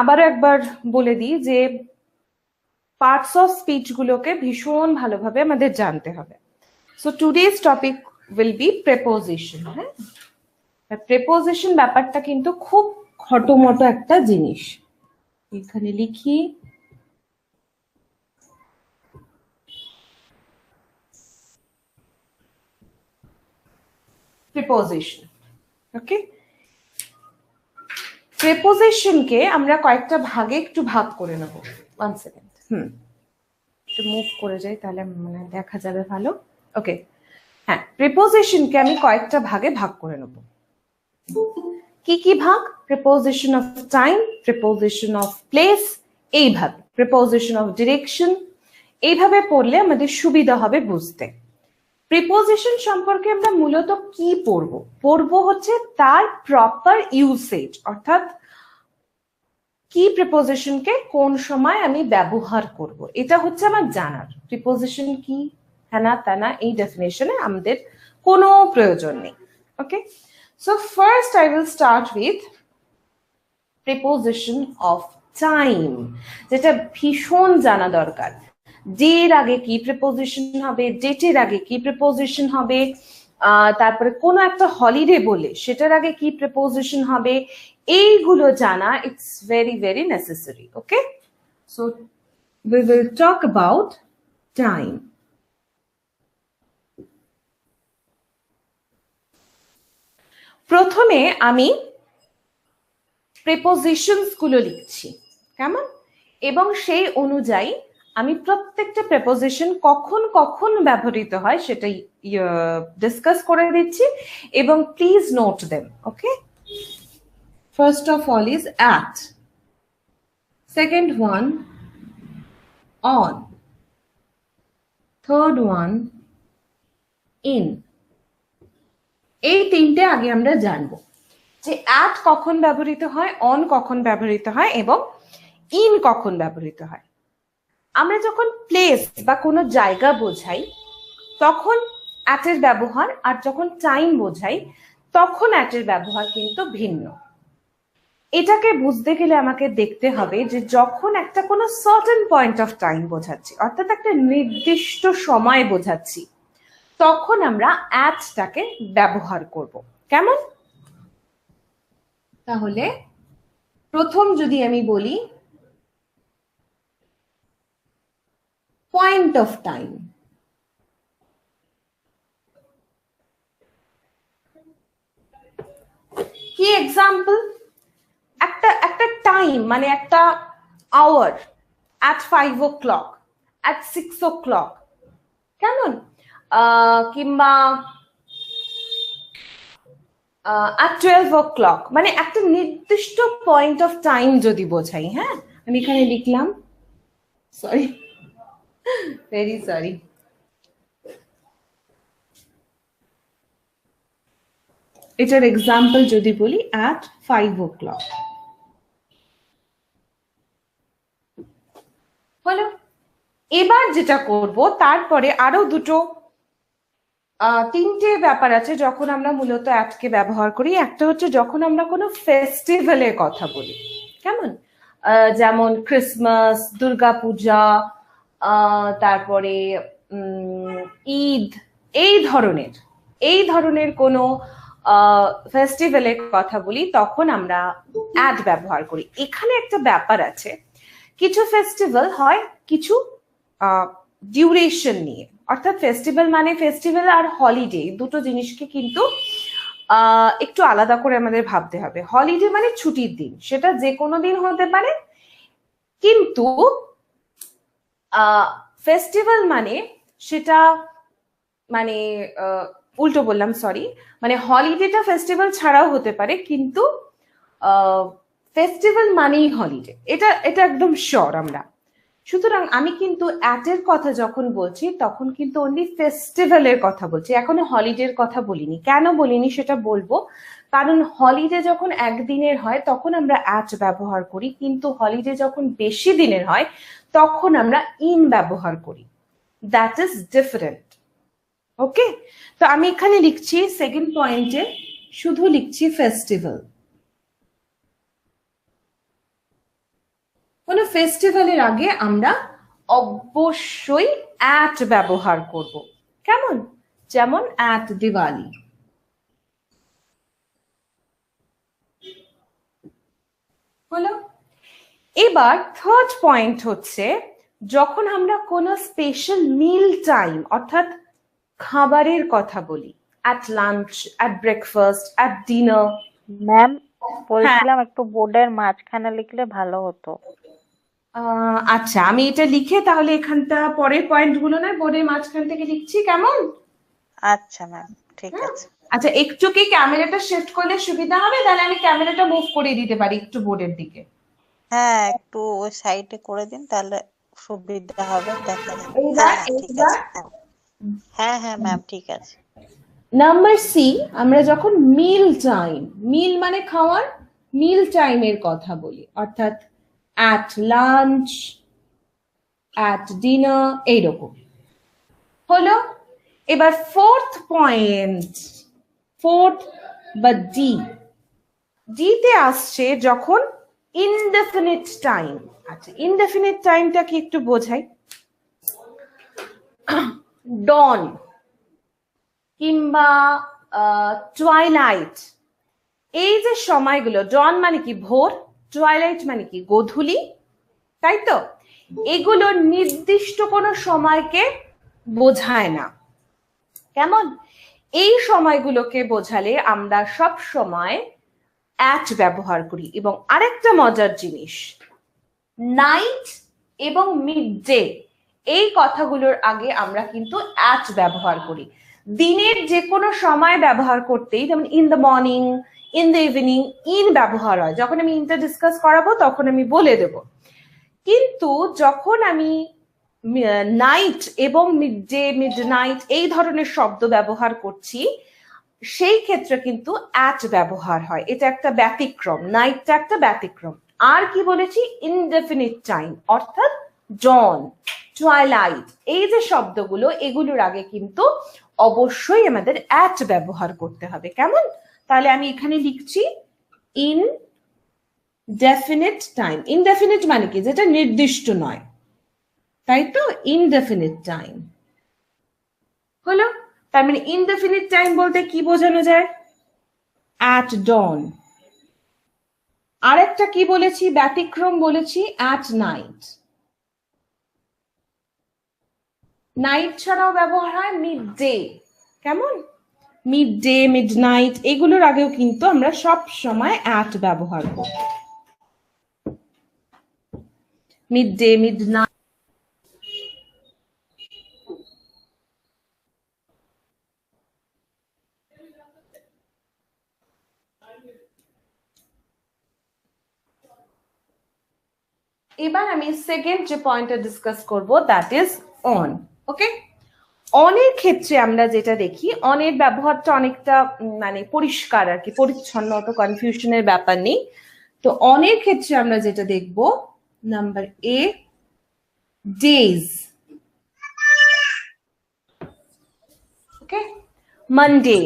আবারও একবার বলে দিই যে পার্টস অফ স্পিচ গুলোকে ভীষণ ভালোভাবে আমাদের জানতে হবে। So today's topic will be preposition. হ্যাঁ, প্রেপোজিশন ব্যাপারটা কিন্তু খুব খটোমটো একটা জিনিস। এখানে লিখি প্রিপোজিশন। ওকে, প্রিপোজিশনকে আমরা কয়েকটা ভাগে একটু ভাগ করে নেব। 1 সেকেন্ড, একটু মুভ করে যাই, তাহলে মানে দেখা যাবে ভালো। ওকে, হ্যাঁ, প্রিপোজিশনকে আমি কয়েকটা ভাগে ভাগ করে নেব। কি কি ভাগ? Preposition of time, preposition of place, এইভাবে প্রিপোজিশন অফ ডিরেকশন। এইভাবে পড়লে আমাদের সুবিধা হবে বুঝতে। প্রিপোজিশন সম্পর্কে আমরা মূলত কি পড়বো হচ্ছে তার প্রপার ইউসেজ, অর্থাৎ কি প্রিপোজিশনকে কোন সময় আমি ব্যবহার করব, এটা হচ্ছে আমার জানার। প্রিপোজিশন কি, হ্যানা ত্যানা এই ডেফিনেশনে আমাদের কোনো প্রয়োজন নেই। Okay, so first I will start with preposition of time, যেটা ভীষণ জানা দরকার। ডের আগে কি প্রিপোজিশন হবে, ডেটের আগে কি প্রিপোজিশন হবে, তারপরে কোনো একটা হলিডে বলে সেটার আগে কি প্রিপোজিশন হবে, এইগুলো জানা it's very very necessary. Okay, so we will talk about time. প্রথমে আমি প্রিপোজিশনস গুলো লিখছি, কেমন, এবং সেই অনুযায়ী আমি প্রত্যেকটা প্রিপোজিশন কখন কখন ব্যবহৃত হয় সেটাই ডিসকাস করে দিচ্ছি, এবং please note them. Okay, first of all is at, second one on, third one in। এই তিনটে আগে আমরা জানবো যে at কখন ব্যবহৃত হয়, on কখন ব্যবহৃত হয় এবং in কখন ব্যবহৃত হয়। আমরা যখন প্লেস বা কোনো জায়গা বোঝাই তখন at এর ব্যবহার, আর যখন টাইম বোঝাই তখন at এর ব্যবহার কিন্তু ভিন্ন। এটাকে বুঝতে গেলে আমাকে দেখতে হবে যে যখন একটা কোনো সার্টেন পয়েন্ট অফ টাইম বোঝাচ্ছি, অর্থাৎ একটা নির্দিষ্ট সময় বোঝাচ্ছি, তখন আমরা অ্যাটটাকে ব্যবহার করব। কেমন? তাহলে প্রথম যদি আমি বলি পয়েন্ট অফ টাইম, কি এক্সাম্পল? একটা টাইম মানে একটা hour, at 5 o'clock, at 6 o'clock, কেমন, কিংবা at 12 o'clock, মানে একটা নির্দিষ্ট পয়েন্ট অফ টাইম যদি বোঝাই। হ্যাঁ, আমি এখানে লিখলাম, সরি, ভেরি সরি, এটার এক্সাম্পল যদি বলি at 5 o'clock হলো। এবার যেটা করব, তারপরে আরো তিনটে ব্যাপার আছে যখন আমরা মূলত অ্যাটকে ব্যবহার করি। একটা হচ্ছে যখন আমরা কোনো ফেস্টিভ্যালের কথা বলি, কেমন, যেমন ক্রিসমাস, দুর্গাপূজা, তারপরে ঈদ, এই ধরনের কোনো ফেস্টিভ্যালের কথা বলি, তখন আমরা অ্যাট ব্যবহার করি। এখানে একটা ব্যাপার আছে, কিছু ফেস্টিভ্যাল হয় কিছু ডিউরেশন নিয়ে, অর্থাৎ ফেস্টিভ্যাল মানে ফেস্টিভ্যাল আর হলিডে দুটো জিনিসকে কিন্তু একটু আলাদা করে আমাদের ভাবতে হবে। হলিডে মানে ছুটির দিন, সেটা যে কোনো দিন হতে পারে, কিন্তু ফেস্টিভ্যাল মানে সেটা মানে উল্টো বললাম, সরি, মানে হলিডেটা ফেস্টিভ্যাল ছাড়াও হতে পারে, কিন্তু ফেস্টিভ্যাল মানেই হলিডে, এটা একদম শিওর আমরা। সুতরাং আমি কিন্তু অ্যাটের কথা যখন বলছি তখন কিন্তু অনলি ফেস্টিভ্যালের কথা বলছি, এখনো হলিডের কথা বলিনি। কেন বলিনি সেটা বলবো, কারণ হলিডে যখন একদিনের হয় তখন আমরা অ্যাট ব্যবহার করি, কিন্তু হলিডে যখন বেশি দিনের হয় তখন আমরা ইন ব্যবহার করি। That is different. ওকে, তো আমি এখানে লিখছি সেকেন্ড পয়েন্টে শুধু লিখছি ফেস্টিভ্যাল। কোনো ফেস্টিভ্যালের আগে আমরা অবশ্যই অ্যাট ব্যবহার করব, কেমন? যেমন অ্যাট দিওয়ালি। হলো। এবার থার্ড পয়েন্ট হচ্ছে, যখন আমরা কোনো স্পেশাল মিল টাইম অর্থাৎ খাবারের কথা বলি, at lunch, at breakfast, at dinner. Ma'am বলছিলাম একটু বোর্ডের মাঝখানে লিখলে ভালো হতো। আচ্ছা, আমি এটা লিখে তাহলে এখানটা পরের পয়েন্টগুলো না বোর্ডের মাঝখান থেকে লিখছি, কেমন? আচ্ছা ম্যাম, ঠিক আছে। আচ্ছা, একটু কি ক্যামেরাটা শিফট করলে সুবিধা হবে? তাহলে আমি ক্যামেরাটা মুভ করে দিতে পারি একটু বোর্ডের দিকে। হ্যাঁ, একটু ওই সাইডে করে দিন, তাহলে সুবিধা হবে, দেখা যাবে। এইবার হ্যাঁ ঠিক আছে। হ্যাঁ হ্যাঁ ম্যাম, ঠিক আছে। নাম্বার সি, আমরা যখন মিল টাইম, মিল মানে খাওয়ার, মিল টাইমের কথা বলি, অর্থাৎ অ্যাট লাঞ্চ, অ্যাট ডিনার, এইরকম। হলো। এবার ফোর্থ পয়েন্ট, ফোর্থ বা ডি, ডিতে আসছে যখন ইনডেফিনিট টাইম। আচ্ছা, ইনডেফিনিট টাইমটা কি একটু বোঝাই। ডন কিংবা টুয়াইলাইট, এই যে সময়গুলো, ডন মানে কি ভোর, টুয়াইলাইট মানে কি গোধূলি, তাই তো? এগুলো নির্দিষ্ট কোনো সময়কে বোঝায় না, কেমন? এই সময়গুলোকে বোঝালে আমরা সব সময় অ্যাট ব্যবহার করি। এবং আরেকটা মজার জিনিস, নাইট এবং মিড ডে, এই কথাগুলোর আগে আমরা কিন্তু অ্যাট ব্যবহার করি। দিনের যে কোনো সময় ব্যবহার করতেই, যেমন in the morning, in the evening, in ব্যবহার হয়। যখন আমি ইনটা ডিসকাস করাবো তখন আমি বলে দেব। কিন্তু যখন আমি নাইট এবং মিড ডে, মিড নাইট এই ধরনের শব্দ ব্যবহার করছি, সেই ক্ষেত্রে কিন্তু অ্যাট ব্যবহার হয়। এটা একটা ব্যতিক্রম, নাইটটা একটা ব্যতিক্রম। আর কি বলেছি? ইনডেফিনিট টাইম অর্থাৎ ডন, টুয়াইলাইট, এই যে শব্দগুলো, এগুলোর আগে কিন্তু অবশ্যই আমাদের অ্যাট ব্যবহার করতে হবে, কেমন? তাহলে আমি এখানে লিখছি ইন ডেফিনিট টাইম। ইনডেফিনিট মানে কি? যেটা নির্দিষ্ট নয়, তাই তো? ইনডেফিনিট টাইম হলো। তার মানে ইনডেফিনিট টাইম বলতে কি বোঝানো যায়? At dawn. আরেকটা কি বলেছি? ব্যতিক্রম বলেছি অ্যাট নাইট। নাইট ছাড়াও ব্যবহার হয় মিড ডে, কেমন? মিড ডে, মিড নাইট, এগুলোর আগেও কিন্তু আমরা সব সময় অ্যাট ব্যবহার করি। Mid day, mid night. এবার আমি সেকেন্ড যে পয়েন্টটা ডিসকাস করব, দ্যাট ইজ অন। ওকে, অনের ক্ষেত্রে আমরা যেটা দেখি, অনের ব্যবহারটা অনেকটা মানে পরিষ্কার আর কি, পরিচ্ছন্ন, অত কনফিউশনের ব্যাপার নেই। তো অনের ক্ষেত্রে আমরা যেটা দেখব, number A, days. Okay, Monday,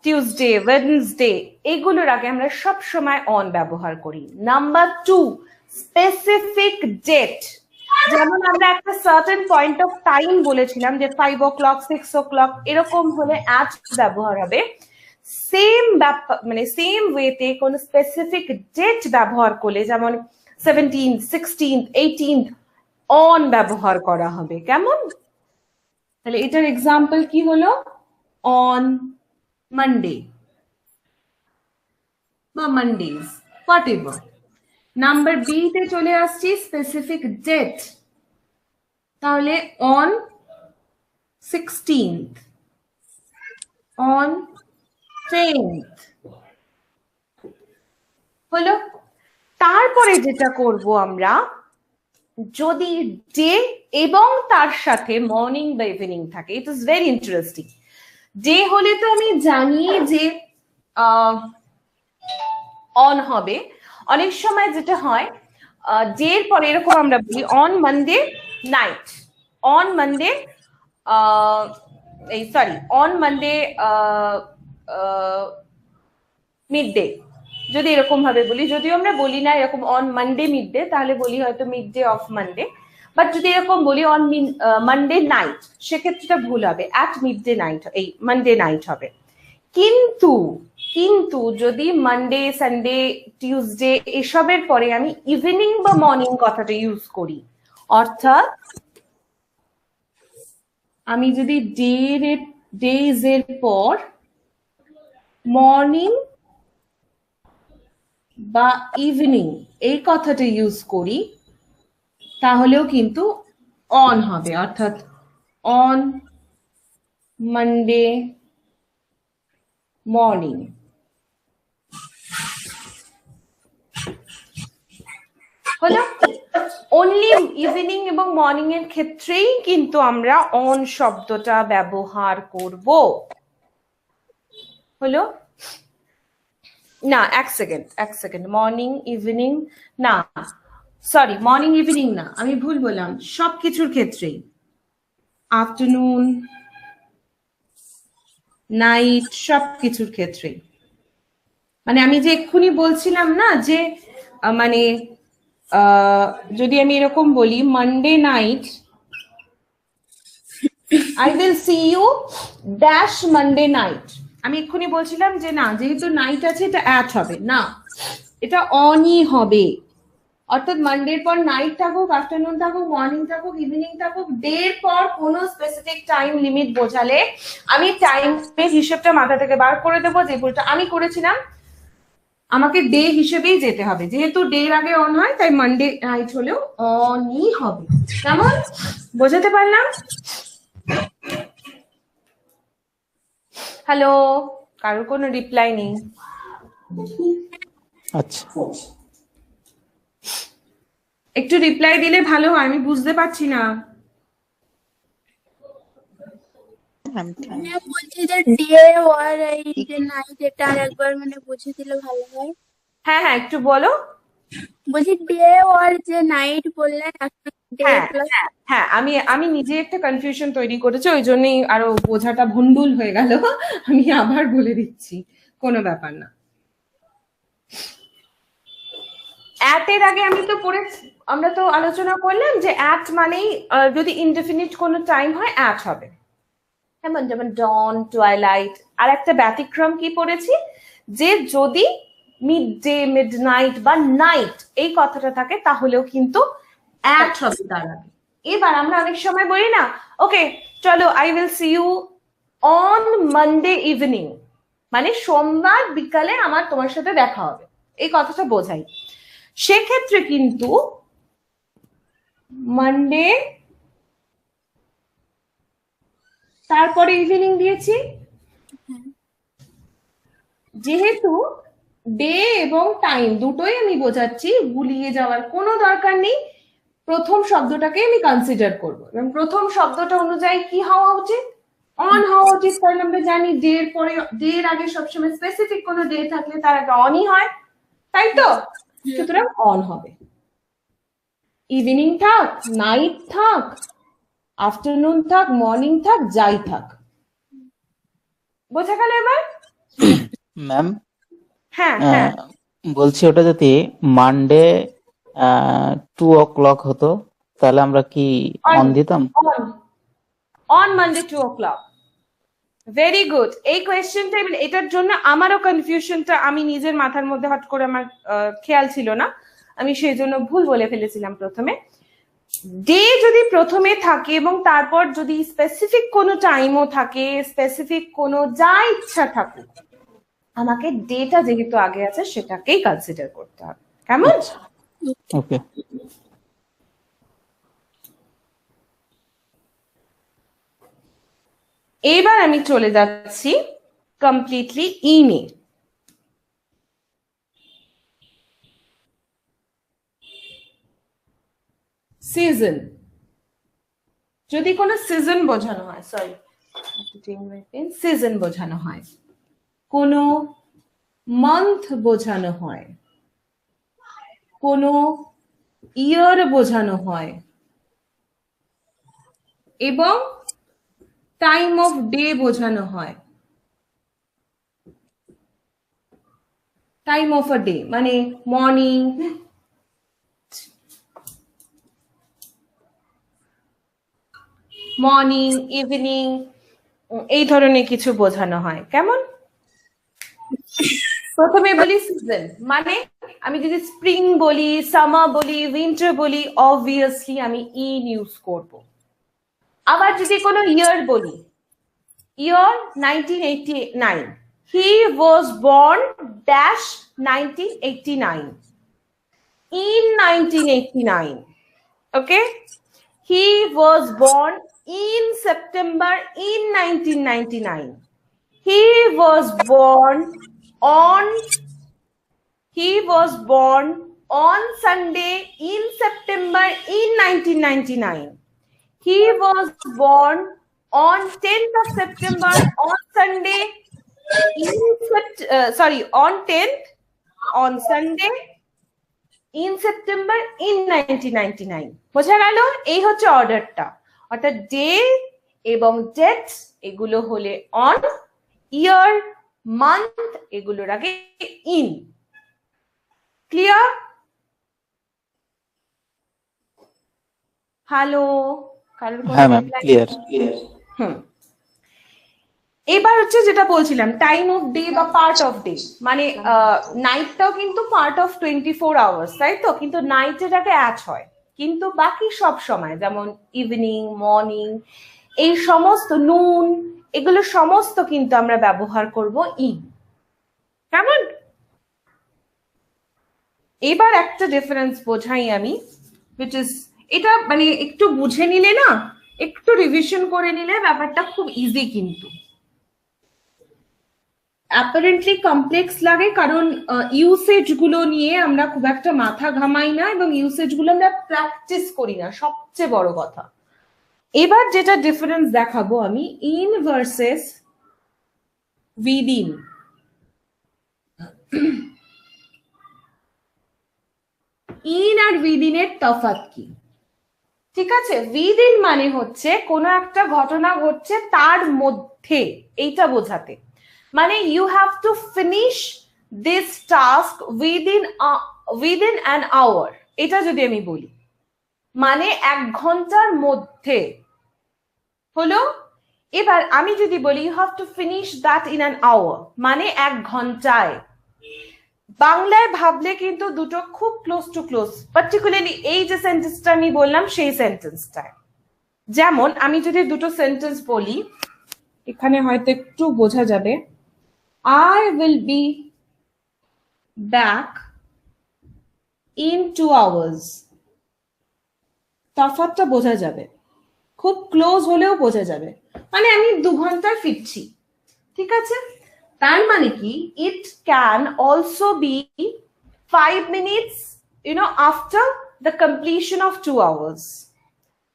Tuesday, Wednesday, এগুলোর আগে আমরা সব সময় অন ব্যবহার করি। Number two, specific date. যেমন আমরা একটা সার্টেন পয়েন্ট অফ টাইম বলেছিলাম যে 5 o'clock, 6 o'clock, এরকম হলে অ্যাট ব্যবহার হবে। সেম মানে সেম ওয়েতে কোন স্পেসিফিক ডেট ব্যবহার করলে, যেমন 17th, 16th, 18th, অন ব্যবহার করা হবে, কেমন? তাহলে এটার এক্সাম্পল কি হলো? অন মানডে বা মানডেজ, হোয়াট এভার। নাম্বার বি তে চলে আসছি, স্পেসিফিক ডেট। তাহলে অন 16th, অন 10th হলো। তারপরে যেটা করব আমরা, যদি ডে এবং তার সাথে মর্নিং বা ইভিনিং থাকে, it is very interesting. Day হলে তো আমি জানি যে অন হবে। অনেক সময় যেটা হয়, ডে এর পরে এরকম আমরা বলি on Monday night, on Monday, এই sorry, on Monday midday, যদি এরকম ভাবে বলি, যদিও আমরা বলি না এরকম অন মানডে মিড ডে, তাহলে বলি হয়তো mid day of Monday, but যদি এরকম বলি অন মানডে নাইট, সেক্ষেত্রে ভুল হবে, অ্যাট মিড ডে নাইট, এই মানডে নাইট হবে। কিন্তু কিন্তু যদি মানডে, সানডে, টিউসডে এসবের পরে আমি ইভিনিং বা মর্নিং কথাটা ইউজ করি, অর্থাৎ আমি যদি ডেজ এর পর মর্নিং বা ইভিনিং এই কথাটা ইউজ করি, তাহলেও কিন্তু অন হবে, অর্থাৎ অন মানডে মর্নিং। হলো, অনলি ইভিনিং এবং মর্নিং এর ক্ষেত্রেই কিন্তু আমরা অন শব্দটা ব্যবহার করব। হলো না, এক সেকেন্ড, মর্নিং ইভিনিং না, সরি, মর্নিং ইভিনিং না, আমি ভুল বললাম, সবকিছুর ক্ষেত্রেই, আফটারনুন, নাইট, সবকিছুর ক্ষেত্রেই। মানে আমি যে এক্ষুনি বলছিলাম না যে মানে যদি আমি এরকম বলি Monday night, I will see you dash Monday night, আমি এক্ষুনি বলছিলাম যে না, যেহেতু নাইট আছে এটা অ্যাট হবে না, এটা অনই হবে। অর্থাৎ মানডের পর নাইট থাকুক, আফটারনুন থাকুক, মর্নিং থাকুক, ইভিনিং থাকুক, ডে এর পর কোনো স্পেসিফিক টাইম লিমিট বোঝালে আমি টাইমের হিসেবটা মাথা থেকে বার করে দেবো, যে ভুলটা আমি করেছিলাম। আমাকে ডে হিসেবেই যেতে হবে, যেহেতু ডে এর আগে অন হয়, তাই মানডে নাইট হলেও অনই হবে। কেমন বোঝাতে পারলাম? হ্যালো, কারোর কোনো রিপ্লাই নেই। আচ্ছা, একটু রিপ্লাই দিলে ভালো হয়, আমি বুঝতে পারছি না। বলছি যে ডে আর এই যে নাইট, এটা আর একবার মানে বুঝিয়ে দিলে ভালো হয়। হ্যাঁ হ্যাঁ, একটু বলো। বলছি ডে আর যে নাইট বললেন, ডে হ্যাঁ প্লাস হ্যাঁ, আমি নিজে একটা কনফিউশন তৈরি করেছি, ওই জন্যই আরো বোঝাটা ভন্ডুল হয়ে গেল। আমি আবার বলে দিচ্ছি, কোনো ব্যাপার না। অ্যাট এর আগে আমি তো আমরা তো আলোচনা করলাম যে অ্যাট মানেই যদি ইনডেফিনিট কোনো টাইম হয় অ্যাট হবে, যেমন যেমন ডন, টুয়াইলাইট। আর একটা ব্যতিক্রম কি পড়েছি, যে যদি মিড ডে, মিড নাইট বা নাইট এই কথাটা থাকে, তাহলেও কিন্তু অ্যাট হবে তার আগে। এবার আমরা অনেক সময় বলি না, ওকে চলো I will see you on Monday evening, মানে সোমবার বিকালে আমার তোমার সাথে দেখা হবে, এই কথাটা বোঝাই। সেক্ষেত্রে কিন্তু মানডে তারপরে ইভিনিং দিয়েছি, যেহেতু ডে এবং টাইম দুটোই আমি বোঝাচ্ছি, গুলিয়ে যাওয়ার কোনো দরকার নেই। প্রথম শব্দটাকে আমি কনসিডার করবো, এবং প্রথম শব্দটা অনুযায়ী কি হওয়া উচিত, অন হওয়া উচিত। কারণ আমরা জানি ডে এর পরে, ডে এর আগে সবসময় স্পেসিফিক কোনো ডে থাকলে তার আগে অনই হয়, তাই তো? সুতরাং অন হবে। ইভিনিং থাক, নাইট থাক, আফটারনুন থাক, মর্নিং থাক, যাই থাক। বোঝা গেল এবার? ম্যাম, হ্যাঁ হ্যাঁ, বলছি ওটা যদি মানডে 2 o'clock হতো, তাহলে আমরা কি অন দিতাম? On Monday 2 o'clock। Very good. এই কোয়েশ্চেনটা, এটার জন্য আমারও কনফিউশনটা, আমি নিজের মাথার মধ্যে হট করে আমার খেয়াল ছিল না, আমি সেই জন্য ভুল বলে ফেলেছিলাম প্রথমে। ডে যদি প্রথমে থাকে এবং তারপর যদি স্পেসিফিক কোনো টাইমও থাকে, স্পেসিফিক কোনো যা ইচ্ছা থাকুক, আমাকে ডেটা যেহেতু আগে আছে সেটাকেই কনসিডার করতে হবে। কেমন? ওকে। এবার আমি চলে যাচ্ছি কমপ্লিটলি ইনে। সিজন, যদি কোনো সিজন বোঝানো হয়, সরি সিজন বোঝানো হয়, কোনো মান্থ বোঝানো হয়, কোনো ইয়ার বোঝানো হয়, এবং টাইম অফ ডে বোঝানো হয়, টাইম অফ আ ডে মানে মর্নিং, ইভিনিং, এই ধরনের কিছু বোঝানো হয়। কেমন? প্রথমে বলি সিজন, মানে আমি যদি স্প্রিং বলি, সামার বলি, উইন্টার বলি, অবভিয়াসলি আমি ইন ইউজ করব। আবার যদি কোনো ইয়ার বলি, year 1989, he was born dash 1989, in 1989, okay, he was born in September in 1999, he was born on Sunday in September in 1999, he was born on 10th of September on Sunday on 10th on Sunday in September in 1999. বোঝা গেল? এই হচ্ছে অর্ডারটা। অর্থাৎ day এবং date এগুলো হলে on, year, month এগুলোর আগে ইন। ক্লিয়ার? হ্যালো, কারোর কোনো হ্যাঁ ম্যাম, reply? ক্লিয়ার। এবার হচ্ছে যেটা বলছিলাম, টাইম অফ ডে বা পার্ট অফ ডে, মানে নাইটটাও কিন্তু পার্ট অফ 24 আওয়ার্স, তাই তো? কিন্তু নাইটের আগে অ্যাড হয়, কিন্তু বাকি সব সময় যেমন ইভিনিং, মর্নিং, এই সমস্ত, নুন, এগুলো সমস্ত কিন্তু আমরা ব্যবহার করব ইন। কেমন? এবার একটা ডিফারেন্স বোঝাই আমি, which is, এটা মানে একটু বুঝে নিলে না, একটু রিভিশন করে নিলে ব্যাপারটা খুব ইজি, কিন্তু অ্যাপারেন্টলি কমপ্লেক্স লাগে কারণ ইউসেজ গুলো নিয়ে আমরা খুব একটা মাথা ঘামাই না এবং ইউসেজ গুলো আমরা প্র্যাকটিস করি না, সবচেয়ে বড় কথা। এবার যেটা ডিফারেন্স দেখাবো আমি, ইন ভার্সেস উইদিন। ইন আর উইদিনের তফাৎ কি? ঠিক আছে, উইদিন মানে হচ্ছে কোনো একটা ঘটনা ঘটছে তার মধ্যে, এইটা বোঝাতে, মানে you have to finish this task within an hour, এটা যদি আমি বলি, মানে 1 ঘন্টার মধ্যে হলো। এবার আমি যদি বলি you have to finish that in an hour, মানে 1 ঘন্টায়। বাংলায় ভাবলে কিন্তু দুটো খুব ক্লোজ টু ক্লোজ, পার্টিকুলারলি এই যে সেন্টেন্সটা আমি বললাম সেই সেন্টেন্সটায়। যেমন আমি যদি দুটো সেন্টেন্স বলি, এখানে হয়তো একটু বোঝা যাবে, I will be back in 2 hours, তফাৎটা বোঝা যাবে, খুব ক্লোজ হলেও বোঝা যাবে, মানে আমি 2 ঘন্টায় ফিরছি। ঠিক আছে, তার মানে কি, it can also be 5 minutes after the completion of 2 hours,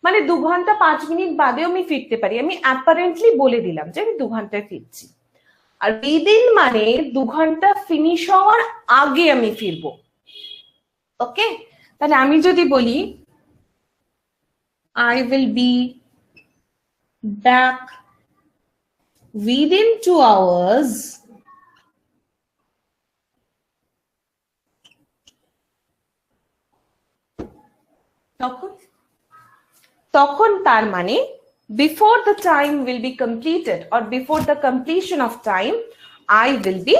মানে 2 ঘন্টা 5 মিনিট বাদেও আমি ফিরতে পারি। আমি অ্যাপারেন্টলি বলে দিলাম যে আমি 2 ঘন্টায় ফিরছি। আর উইদিন মানে 2 ঘন্টা ফিনিশ হওয়ার আগে আমি ফিরবো। ওকে, তাহলে আমি যদি বলি I will be back within 2 hours, তখন তার মানে before the time will be completed or before the completion of time I will be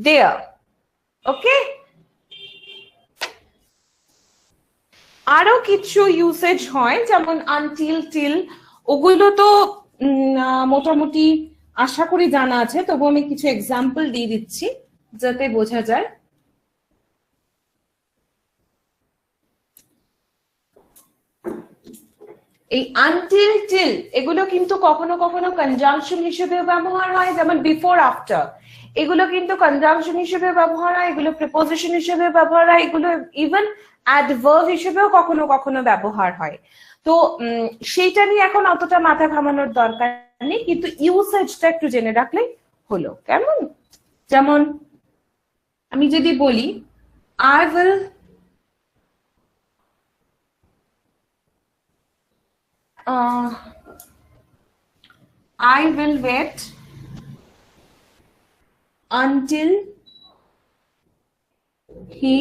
there. Okay, আরো কিছু ইউসেজ হয় যেমন আনটিল, টিল, ওগুলো তো মোটামুটি আশা করি জানা আছে, তবু আমি কিছু এক্সাম্পল দিয়ে দিচ্ছি যাতে বোঝা যায়। এই আনটিল, টিল এগুলো কিন্তু কখনো কখনো কনজাংশন হিসেবে ব্যবহার হয়, যেমন বিফোর, আফটার, এগুলো কিন্তু কনজাংশন হিসেবে ব্যবহার হয়, এগুলো প্রিপোজিশন হিসেবে ব্যবহার হয়, এগুলো ইভেন অ্যাডভার্ব হিসেবেও কখনো কখনো ব্যবহার হয়। তো সেইটা নিয়ে এখন অতটা মাথা ঘামানোর দরকার নেই, কিন্তু ইউসেজটা একটু জেনে রাখলেই হলো। কেমন? যেমন আমি যদি বলি I will wait until he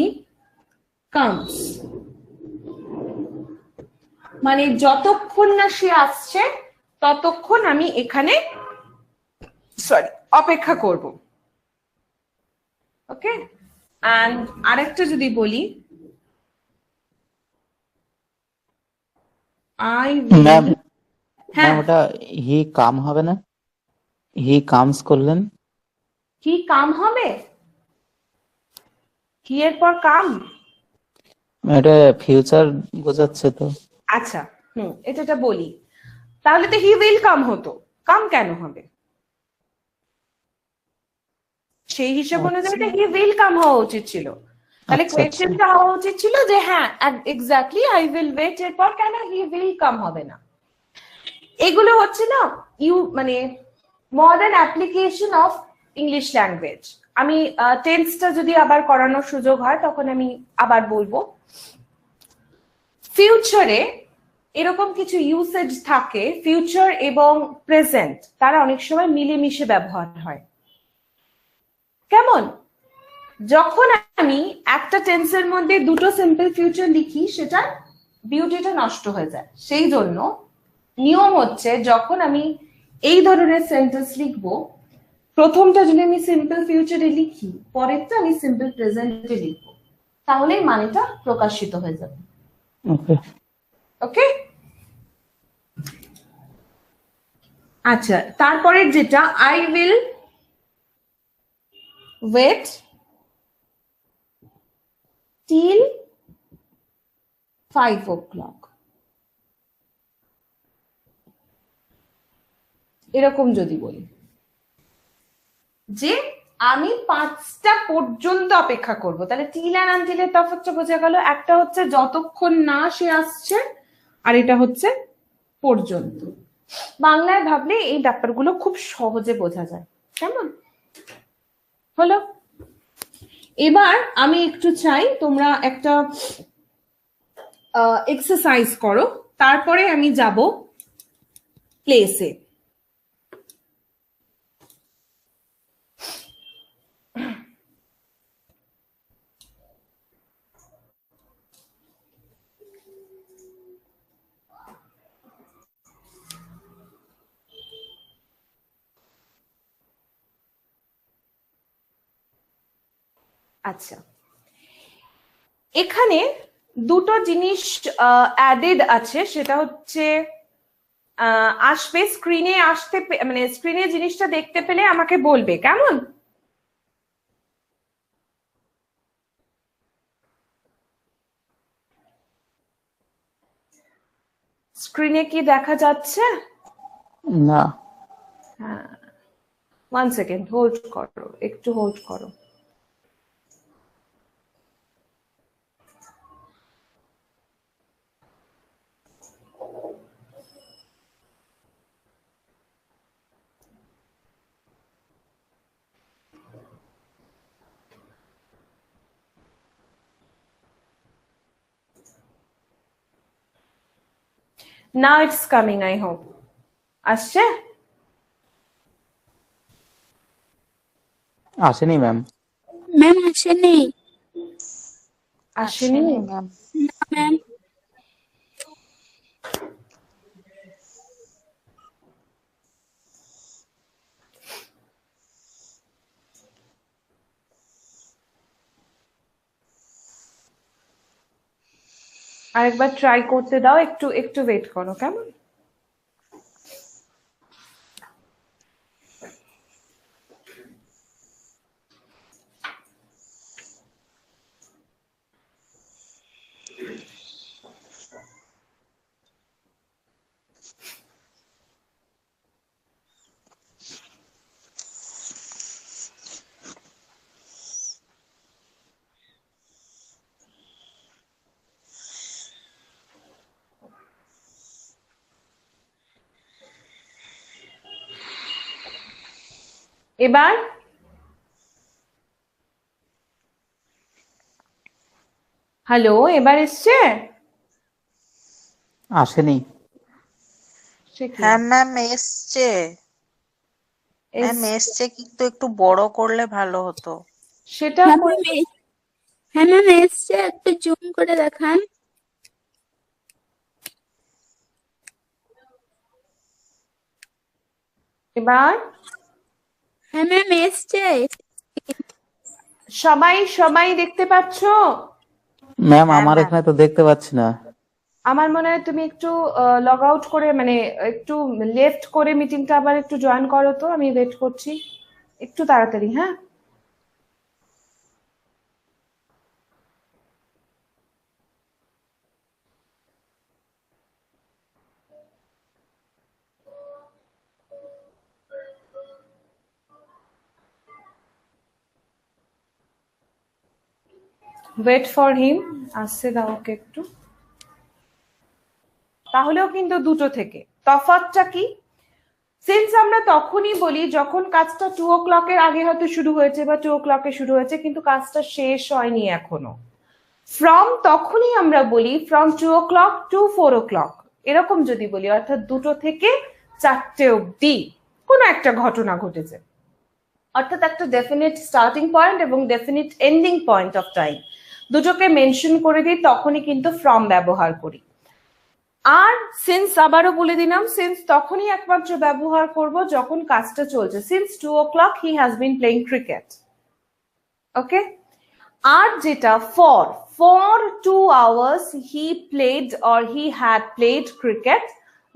comes, মানে যতক্ষণ না সে আসছে ততক্ষণ আমি এখানে অপেক্ষা করব। ওকে, এন্ড আরেকটা যদি বলি, আই ম্যাম উইল, ম্যাম হ্যাঁ, ওটা হি কাম হবে না? হি কামস করলেন। কি কাম হবে? কি এর পর কাম? এটা ফিউচার বোঝাচ্ছে তো। আচ্ছা, এটা বলি, তাহলে তো হি উইল কাম হতো, কাম কেন হবে? সেই হিসাব অনুযায়ী আচ্ছা তো হি উইল কাম হওয়া উচিত ছিল। তাহলে আচ্ছা আচ্ছা কোয়েশ্চেনটা হওয়া উচিত ছিল যে হ্যাঁ এক্স্যাক্টলি আই উইল ওয়েট এর পর কেন হি উইল কাম হবে না। এগুলো হচ্ছে না মানে modern application of English language. আমি টেন্সটা যদি আবার করানোর সুযোগ হয় তখন আমি আবার বলবো। ফিউচারে এরকম কিছু ইউসেজ থাকে, ফিউচার এবং প্রেজেন্ট তারা অনেক সময় মিলেমিশে ব্যবহার হয়। কেমন? যখন আমি একটা টেন্সের মধ্যে দুটো সিম্পল ফিউচার লিখি সেটা বিউটিটা নষ্ট হয়ে যায়। সেই জন্য নিয়ম হচ্ছে যখন আমি এই ধরনের সেন্টেন্স লিখবো, প্রথমটা যদি আমি সিম্পল ফিউচারে লিখি, পরেরটা আমি সিম্পল প্রেজেন্টে লিখবো, তাহলেই মানেটা প্রকাশিত হয়ে যাবে। ওকে ওকে, আচ্ছা, তারপরে যেটা I will wait till 5 o'clock, এরকম যদি বলি যে আমি 5টা পর্যন্ত অপেক্ষা করব, তাহলে টিল আর আনটিলের তফাৎটা বোঝা গেল। একটা হচ্ছে যতক্ষণ না সে আসছে, আর এটা হচ্ছে পর্যন্ত। বাংলায় ভাবলে এই ব্যাপারগুলো খুব সহজে বোঝা যায়। কেমন হলো? এবার আমি একটু চাই তোমরা একটা এক্সারসাইজ করো, তারপরে আমি যাব প্লেসে। আচ্ছা, এখানে দুটো জিনিস অ্যাডেড আছে, সেটা হচ্ছে আসবে স্ক্রিনে, মানে স্ক্রিনে জিনিসটা দেখতে পেলে আমাকে বলবে। কেমন? স্ক্রিনে কি দেখা যাচ্ছে? না হ্যাঁ, 1 সেকেন্ড হোল্ড করো, একটু হোল্ড করো। Now it's coming, I hope. আসছে? আসেনি ম্যাম। ম্যাম আসেনি। আসেনি? আসেনি ম্যাম। না ম্যাম। আরেকবার ট্রাই করতে দাও, একটু একটু ওয়েট করো। কেমন? এবার হ্যালো, এবার এসছে? আসেনি। সে কি? হ্যাঁ ম্যাম এসছে, ম্যাম এসছে। এসছে, কিন্তু একটু বড় করলে ভালো হতো। সেটা হ্যাঁ করে ম্যাম হ্যাঁ ম্যাম এসছে, একটু জুম করে দেখান। এবার হ্যাঁ ম্যাম এসছে। সবাই সবাই দেখতে পাচ্ছো? ম্যাম হ্যাঁ আমার ম্যাম। এখানে তো দেখতে পাচ্ছি না। আমার মনে হয় তুমি একটু লগ আউট করে মানে একটু লেফট করে মিটিংটা আবার একটু জয়েন করো তো, আমি ওয়েট করছি একটু তাড়াতাড়ি। হ্যাঁ, ওয়েট ফর হিম, আসছে দাও ওকে একটু। তাহলেও কিন্তু দুটো থেকে তফাৎটা কি? সিন্স আমরা তখনই বলি যখন কাজটা 2 o'clock এর আগে হয়তো শুরু হয়েছে বা 2 o'clock এ শুরু হয়েছে কিন্তু কাজটা শেষ হয়নি এখনো। ফ্রম তখনই আমরা বলি ফ্রম 2 o'clock to 4 o'clock, এরকম যদি বলি অর্থাৎ 2টো থেকে 4টে অবধি কোনো একটা ঘটনা ঘটেছে, অর্থাৎ একটা ডেফিনিট স্টার্টিং পয়েন্ট এবং definite ending point of time দুটোকে মেনশন করে দিই, তখনই কিন্তু ফ্রম ব্যবহার করি। আর সিন্স আবারও বলে দিলাম, সিন্স তখনই একমাত্র ব্যবহার করব যখন কাজটা চলছে। Since 2 o'clock he has been playing cricket, okay. আর যেটা for 2 hours he played or he had played cricket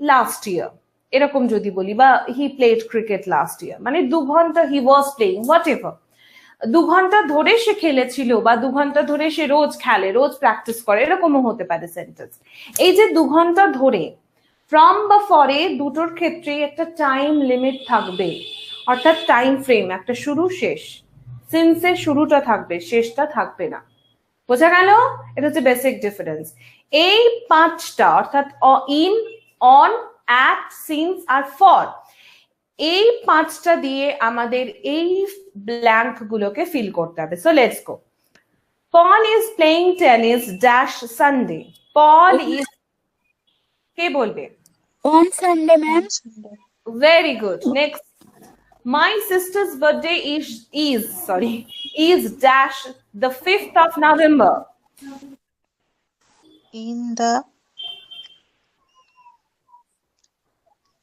last year, এরকম যদি বলি, বা he played cricket last year মানে 2 ঘন্টা he was playing whatever, 2 ঘন্টা ধরে সে খেলেছিল বা 2 ঘন্টা ধরে সে রোজ খেলে, রোজ প্র্যাকটিস করে, এরকমও হতে পারে সেন্টেন্স। এই যে 2 ঘন্টা ধরে, ফ্রম বা ফরে দুটোর ক্ষেত্রেই একটা টাইম লিমিট থাকবে, অর্থাৎ টাইম ফ্রেম, একটা শুরু শেষ। সিন্সের শুরুটা থাকবে, শেষটা থাকবে না। বোঝা গেল? এটা হচ্ছে বেসিক ডিফারেন্স। এই 5টা অর্থাৎ ইন, অন, অ্যাট, সিন্স আর ফর, এই 5টা দিয়ে আমাদের এই ব্ল্যাঙ্ক গুলোকে ফিল করতে হবে। So let's go. Paul is playing tennis dash Sunday. Paul is, কে বলবে? On Sunday ma'am. Very good, next. My sister's birthday is dash the 5th of November. In the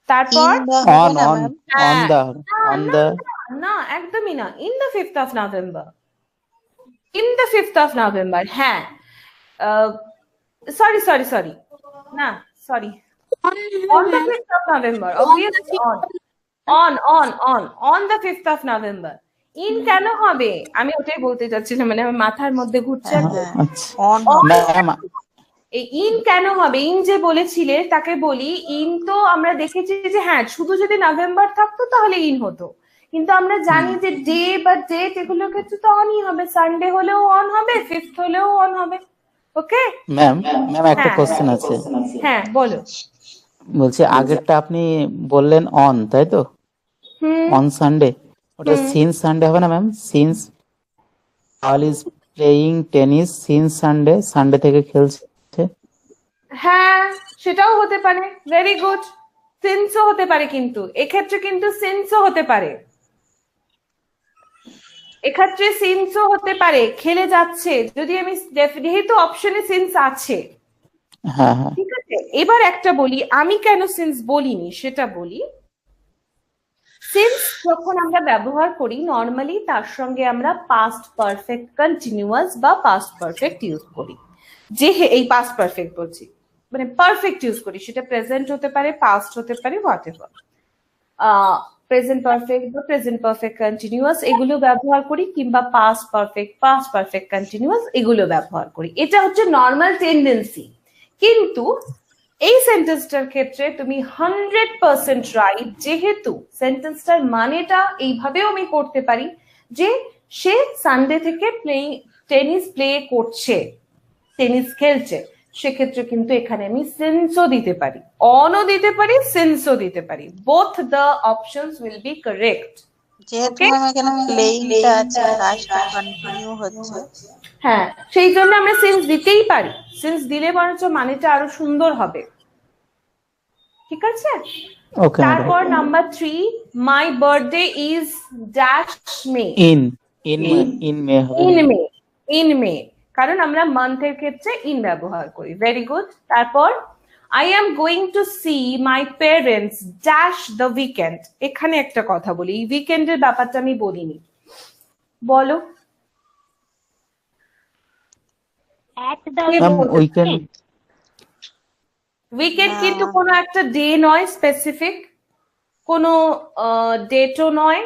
তারপর হবে অন না on ma'am? On হ্যাঁ, দা না on না দা না, না একদমই না, in the 5th of November, in the 5th of November, হ্যাঁ। সরি সরি সরি, না sorry, on on the ma'am. 5th of November, obviously on the 5th of November. In কেন হবে? আমি ওটাই বলতে চাচ্ছিলাম, মানে আমার মাথার মধ্যে ঘুরছে আর হ্যাঁ, আচ্ছা অন ম্যাম। এই ইন কেন হবে? ইন যে বলেছিলে তাকে বলি ইন, তো আমরা দেখেছি যে হ্যাঁ শুধু যদি নভেম্বর থাকতো তাহলে ইন হতো, কিন্তু আমরা জানি যে ডে বা ডেট এগুলোর ক্ষেত্রে তো অনই হবে, সানডে হলেও অন হবে, 5th হলেও অন হবে। ওকে ম্যাম ম্যাম একটা হ্যাঁ কোশ্চেন আছে। হ্যাঁ বলো। বলছি আগেরটা আপনি বললেন অন, তাই তো? হুম অন সানডে, ওটা সিন্স সানডে হবে না ma'am? Since Paul is playing tennis since Sunday, Sunday থেকে খেলছে। হ্যাঁ সেটাও হতে পারে, ভেরি গুড। সিন্সও হতে পারে, কিন্তু এক্ষেত্রে কিন্তু সিন্সও হতে পারে, এক্ষেত্রে সিন্সও হতে পারে, খেলে যাচ্ছে, যদি আমি যেহেতু অপশনে সিন্স আছে। হ্যাঁ হ্যাঁ ঠিক আছে, এবার একটা বলি, আমি কেন সিন্স বলিনি সেটা বলি। সিন্স যখন আমরা ব্যবহার করি নর্মালি তার সঙ্গে আমরা পাস্ট পারফেক্ট কন্টিনিউয়াস বা পাস্ট পারফেক্ট ইউজ করি। যে এই পাস্ট পারফেক্ট বলছি মানে পারফেক্ট ইউজ করি, সেটা প্রেজেন্ট হতে পারে, পাস্ট হতে পারে, হোয়াট এভার। প্রেজেন্ট পারফেক্ট বা প্রেজেন্ট পারফেক্ট কন্টিনিউয়াস এগুলো ব্যবহার করি, কিংবা পাস্ট পারফেক্ট কন্টিনিউয়াস এগুলো ব্যবহার করি। এটা হচ্ছে নর্মাল টেন্ডেন্সি। কিন্তু এই সেন্টেন্সটার ক্ষেত্রে তুমি 100% রাইট, যেহেতু সেন্টেন্সটার মানেটা এইভাবেও আমি করতে পারি যে সে সানডে থেকে টেনিস প্লে করছে, টেনিস খেলছে, সেক্ষেত্রে কিন্তু এখানে আমি সিন্সও দিতে পারি, অনও দিতে পারি, সিন্সও দিতে পারি। Both the options will be correct. যেহেতু ম্যাম এখানে প্লেইংটা আছে, কাজটা কন্টিনিউ হচ্ছে। হ্যাঁ সেই জন্য আমরা সিন্স দিতেই পারি, সিন্স দিলে বরঞ্চ মানেটা আরো সুন্দর হবে। ঠিক আছে, ওকে ম্যাডাম। তারপর number 3, my birthday is dash May. In in in May হবে। ইন মে, ইন মে কারণ আমরা মান্থের ক্ষেত্রে ইন ব্যবহার করি। Very good. তারপর I am going to see my parents dash the weekend. এখানে একটা কথা বলি, এই উইকেন্ডের ব্যাপারটা আমি বলিনি, বলো At the ma'am weekend weekend না। কিন্তু কোনো একটা ডে নয়, স্পেসিফিক কোনো ডেটও নয়,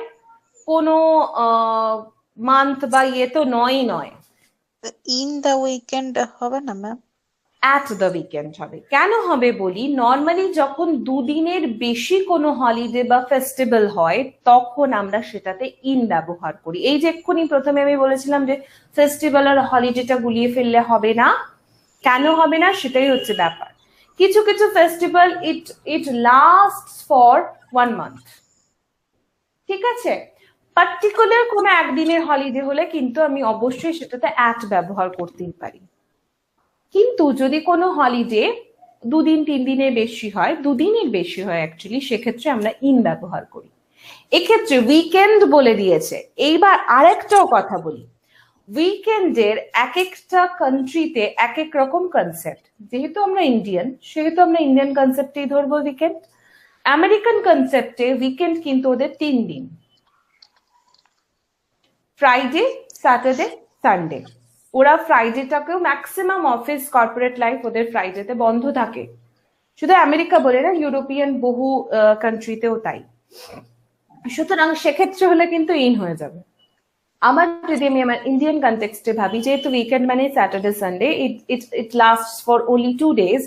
কোনো মান্থ বা ইয়ে তো নয়ই নয়। ইন দ্য উইকেন্ড হবে না ম্যাম? অ্যাট দ্য উইকেন্ড হবে। কেন হবে বলি, নর্মালি যখন দুদিনের বেশি কোনো হলিডে বা ফেস্টিভ্যাল হয় তখন আমরা সেটাতে ইন ব্যবহার করি। এই যে এক্ষুনি প্রথমে আমি বলেছিলাম যে ফেস্টিভ্যাল আর হলিডেটা গুলিয়ে ফেললে হবে না, কেন হবে না সেটাই হচ্ছে ব্যাপার। কিছু কিছু festival it last for 1 month, ঠিক আছে? পার্টিকুলার কোনো একদিনের হলিডে হলে কিন্তু আমি অবশ্যই সেটাতে অ্যাট ব্যবহার করতেই পারি। কিন্তু যদি কোনো হলিডে 2 দিন 3 দিনের বেশি হয়, 2 দিনের বেশি হয় অ্যাকচুয়ালি, সেক্ষেত্রে আমরা ইন ব্যবহার করি। এক্ষেত্রে উইকেন্ড বলে দিয়েছে। এইবার আরেকটাও কথা বলি, উইকেন্ডের এক একটা কান্ট্রিতে এক এক রকম কনসেপ্ট। যেহেতু আমরা ইন্ডিয়ান, সেহেতু আমরা ইন্ডিয়ান কনসেপ্টেই ধরবো উইকেন্ড। আমেরিকান কনসেপ্টে উইকেন্ড কিন্তু ওদের 3 দিন, ফ্রাইডে, স্যাটারডে, সানডে। ওরা ফ্রাইডেটাকেও ম্যাক্সিমাম অফিস কর্পোরেট লাইফ ওদের ফ্রাইডেতে বন্ধ থাকে। শুধু আমেরিকা বলে না, ইউরোপিয়ান বহু কান্ট্রিতেও তাই। সুতরাং সেক্ষেত্রে হলে কিন্তু ইন হয়ে যাবে। আমার যদি আমি আমার ইন্ডিয়ান কনটেক্সটে ভাবি, যেহেতু উইকেন্ড মানে Saturday Sunday, it last for only 2 days,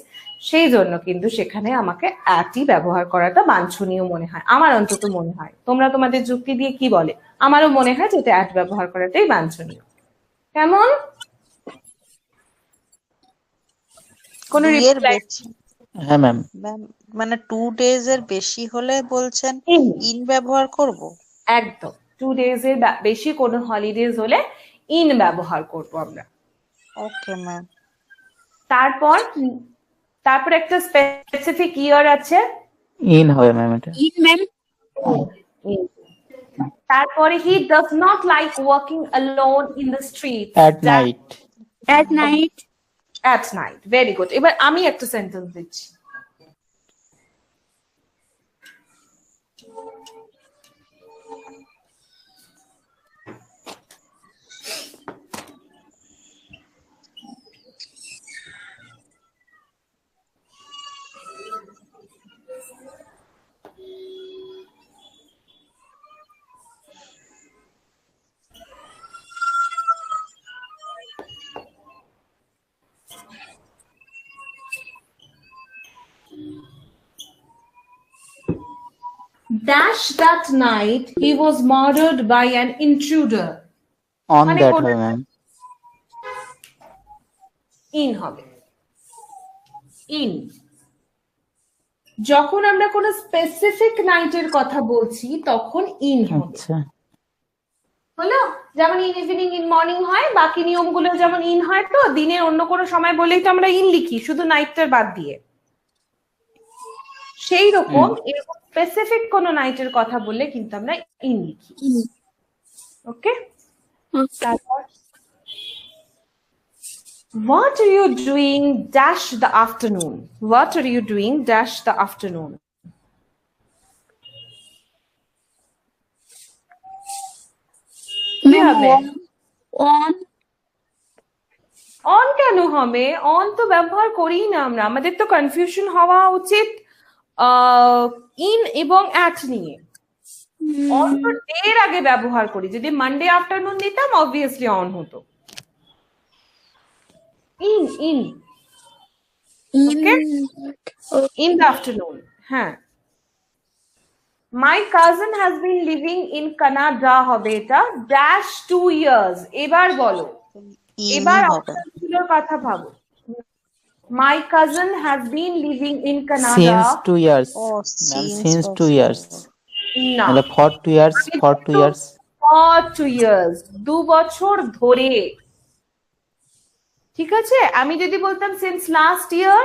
সেই জন্য কিন্তু সেখানে আমাকে অ্যাটই ব্যবহার করাটা বাঞ্ছনীয় মনে হয়, আমার অন্তত মনে হয়। তোমরা তোমাদের যুক্তি দিয়ে কি বলে? আমারও মনে হয় যে অ্যাট ব্যবহার করাটাই বাঞ্ছনীয়। কেমন? কোন দুইয়ের রিপ্লাই? বেশি হ্যাঁ ম্যাম। ম্যাম, মানে 2 days এর বেশি হলে বলছেন ইন ব্যবহার করব? একদম 2 days এর বেশি কোনো হলিডেজ হলে ইন ব্যবহার করব আমরা। Okay ma'am. তারপর একটা স্পেসিফিক ইয়ার আছে, ইন হবে ম্যাম এটা। in ma'am. তারপরে he does not like walking alone in the street at night. At night. At night. Very good. এবার আমি একটা সেন্টেন্স দিচ্ছি। Dash that night he was murdered by an intruder. On মানে that কোন- হবে ma'am. In হবে। In যখন আমরা কোনো স্পেসিফিক নাইটের কথা বলছি তখন ইন হবে। আচ্ছা হলো? যেমন ইন ইভিনিং, ইন মর্নিং হয়, বাকি নিয়মগুলো যেমন ইন হয়, তো দিনের অন্য কোনো সময় বলেই তো আমরা ইন লিখি, শুধু নাইটটার বাদ দিয়ে। সেই রকম এরকম স্পেসিফিক কোনো নাইটের কথা বললে কিন্তু আমরা ইন লিখি। ওকে? তারপর what are you doing dash the afternoon? What are you doing dash the afternoon? কি হবে? On. অন কেন হবে? অন তো ব্যবহার করি না আমরা। আমাদের তো কনফিউশন হওয়া উচিত ইন এবং অ্যাট নিয়ে। অন তো ডে এর আগে ব্যবহার করি। যদি মানডে আফটারনুন দিতাম অবভিয়াসলি অন হতো। In in in the afternoon. হ্যাঁ। My cousin has been living in Canada হবে এটা dash 2 years. এবার বলো, এবার ইনই হবে। অপশনগুলোর কথা ভাবো। My cousin has been living in Canada. Since 2 years ও ma'am. since since also 2 years না, মানে for 2 years. For 2 years for 2 years, 2 বছর ধরে। ঠিক আছে? আমি যদি বলতাম সিন্স লাস্ট ইয়ার,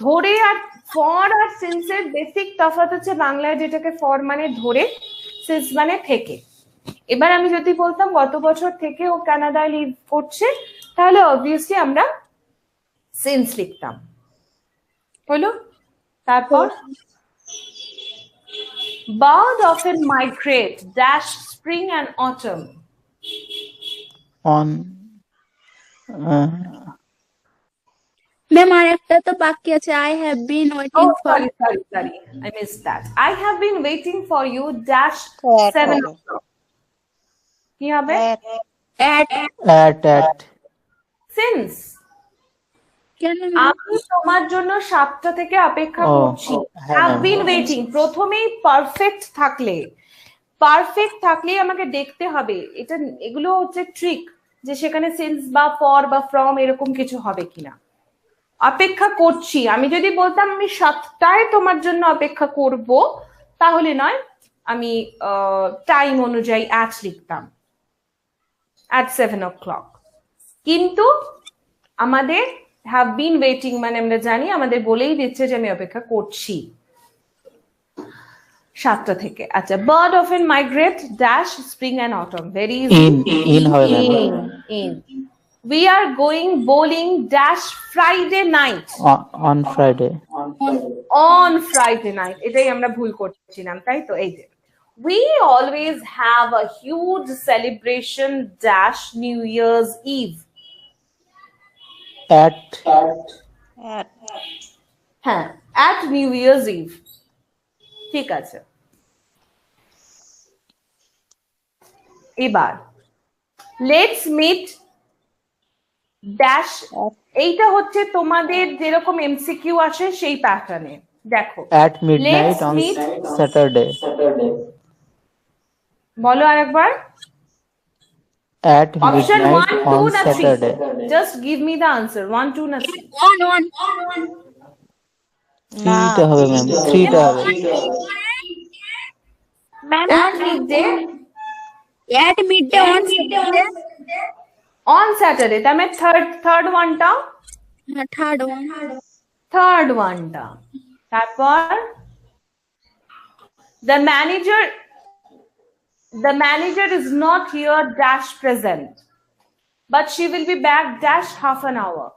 ধরে আর ফর আর সিন্স এর বেসিক তফাৎ হচ্ছে বাংলায় যেটাকে ফর মানে ধরে, সিন্স মানে থেকে। এবার আমি যদি বলতাম গত বছর থেকে ও কানাডায় লিভ করছে, তাহলে অবভিয়াসলি আমরা সিন্স লিখতাম। হলো? তারপর bird often migrate dash spring and autumn. on ma'am আর একটা তো বাকি আছে, I have been waiting Oh, for sorry. I missed that. I have been waiting for you dash At 7 হবে। o'clock. কি হবে? At at Since কেন ma'am? আমি তোমার জন্য 7টা থেকে অপেক্ষা ও, করছি। হ্যাঁ, হ্যাভ ma'am. বিন ওয়েটিং প্রথমেই পারফেক্ট থাকলে আমাকে দেখতে হবে এটা, এগুলো হচ্ছে ট্রিক, যে সেখানে সিন্স বা ফর বা ফ্রম এরকম কিছু হবে কিনা। অপেক্ষা করছি, আমি যদি বলতাম আমি 7টায় তোমার জন্য অপেক্ষা করব, তাহলে নয়, আমি টাইম অনুযায়ী অ্যাট লিখতাম, at 7 o'clock। কিন্তু আমাদের হ্যাভ বিন ওয়েটিং মানে আমরা জানি আমাদের বলেই দিচ্ছে যে আমি অপেক্ষা করছি 7টা থেকে। আচ্ছা, bird often migrate dash spring and autumn, very easy। in হবে ma'am, in we are going bowling dash Friday night, on Friday, on Friday night, এটাই আমরা ভুল করছিলাম, তাই তো? এই যে we always have a huge celebration dash New Year's Eve। at হ্যাঁ, at New Year's Eve। ঠিক আছে, এবার লেটস মিট ড্যাশ, এইটা হচ্ছে তোমাদের যেরকম এমসিকিউ আসে সেই প্যাটার্নে। দেখো, at midnight Let's on meet- Saturday, বলো আরেকবার। at অপশন midnight 1, 2 on না 3? Saturday, just give me the answer, 1, 2 না 3? অন 3টা হবে ম্যাম, 3টা হবে, ma'am At midday at midday on Saturday, on Saturday, তার মানে থার্ড ওয়ানটা, থার্ড ওয়ান তারপর the manager is not here dash present, but she will be back dash half an hour।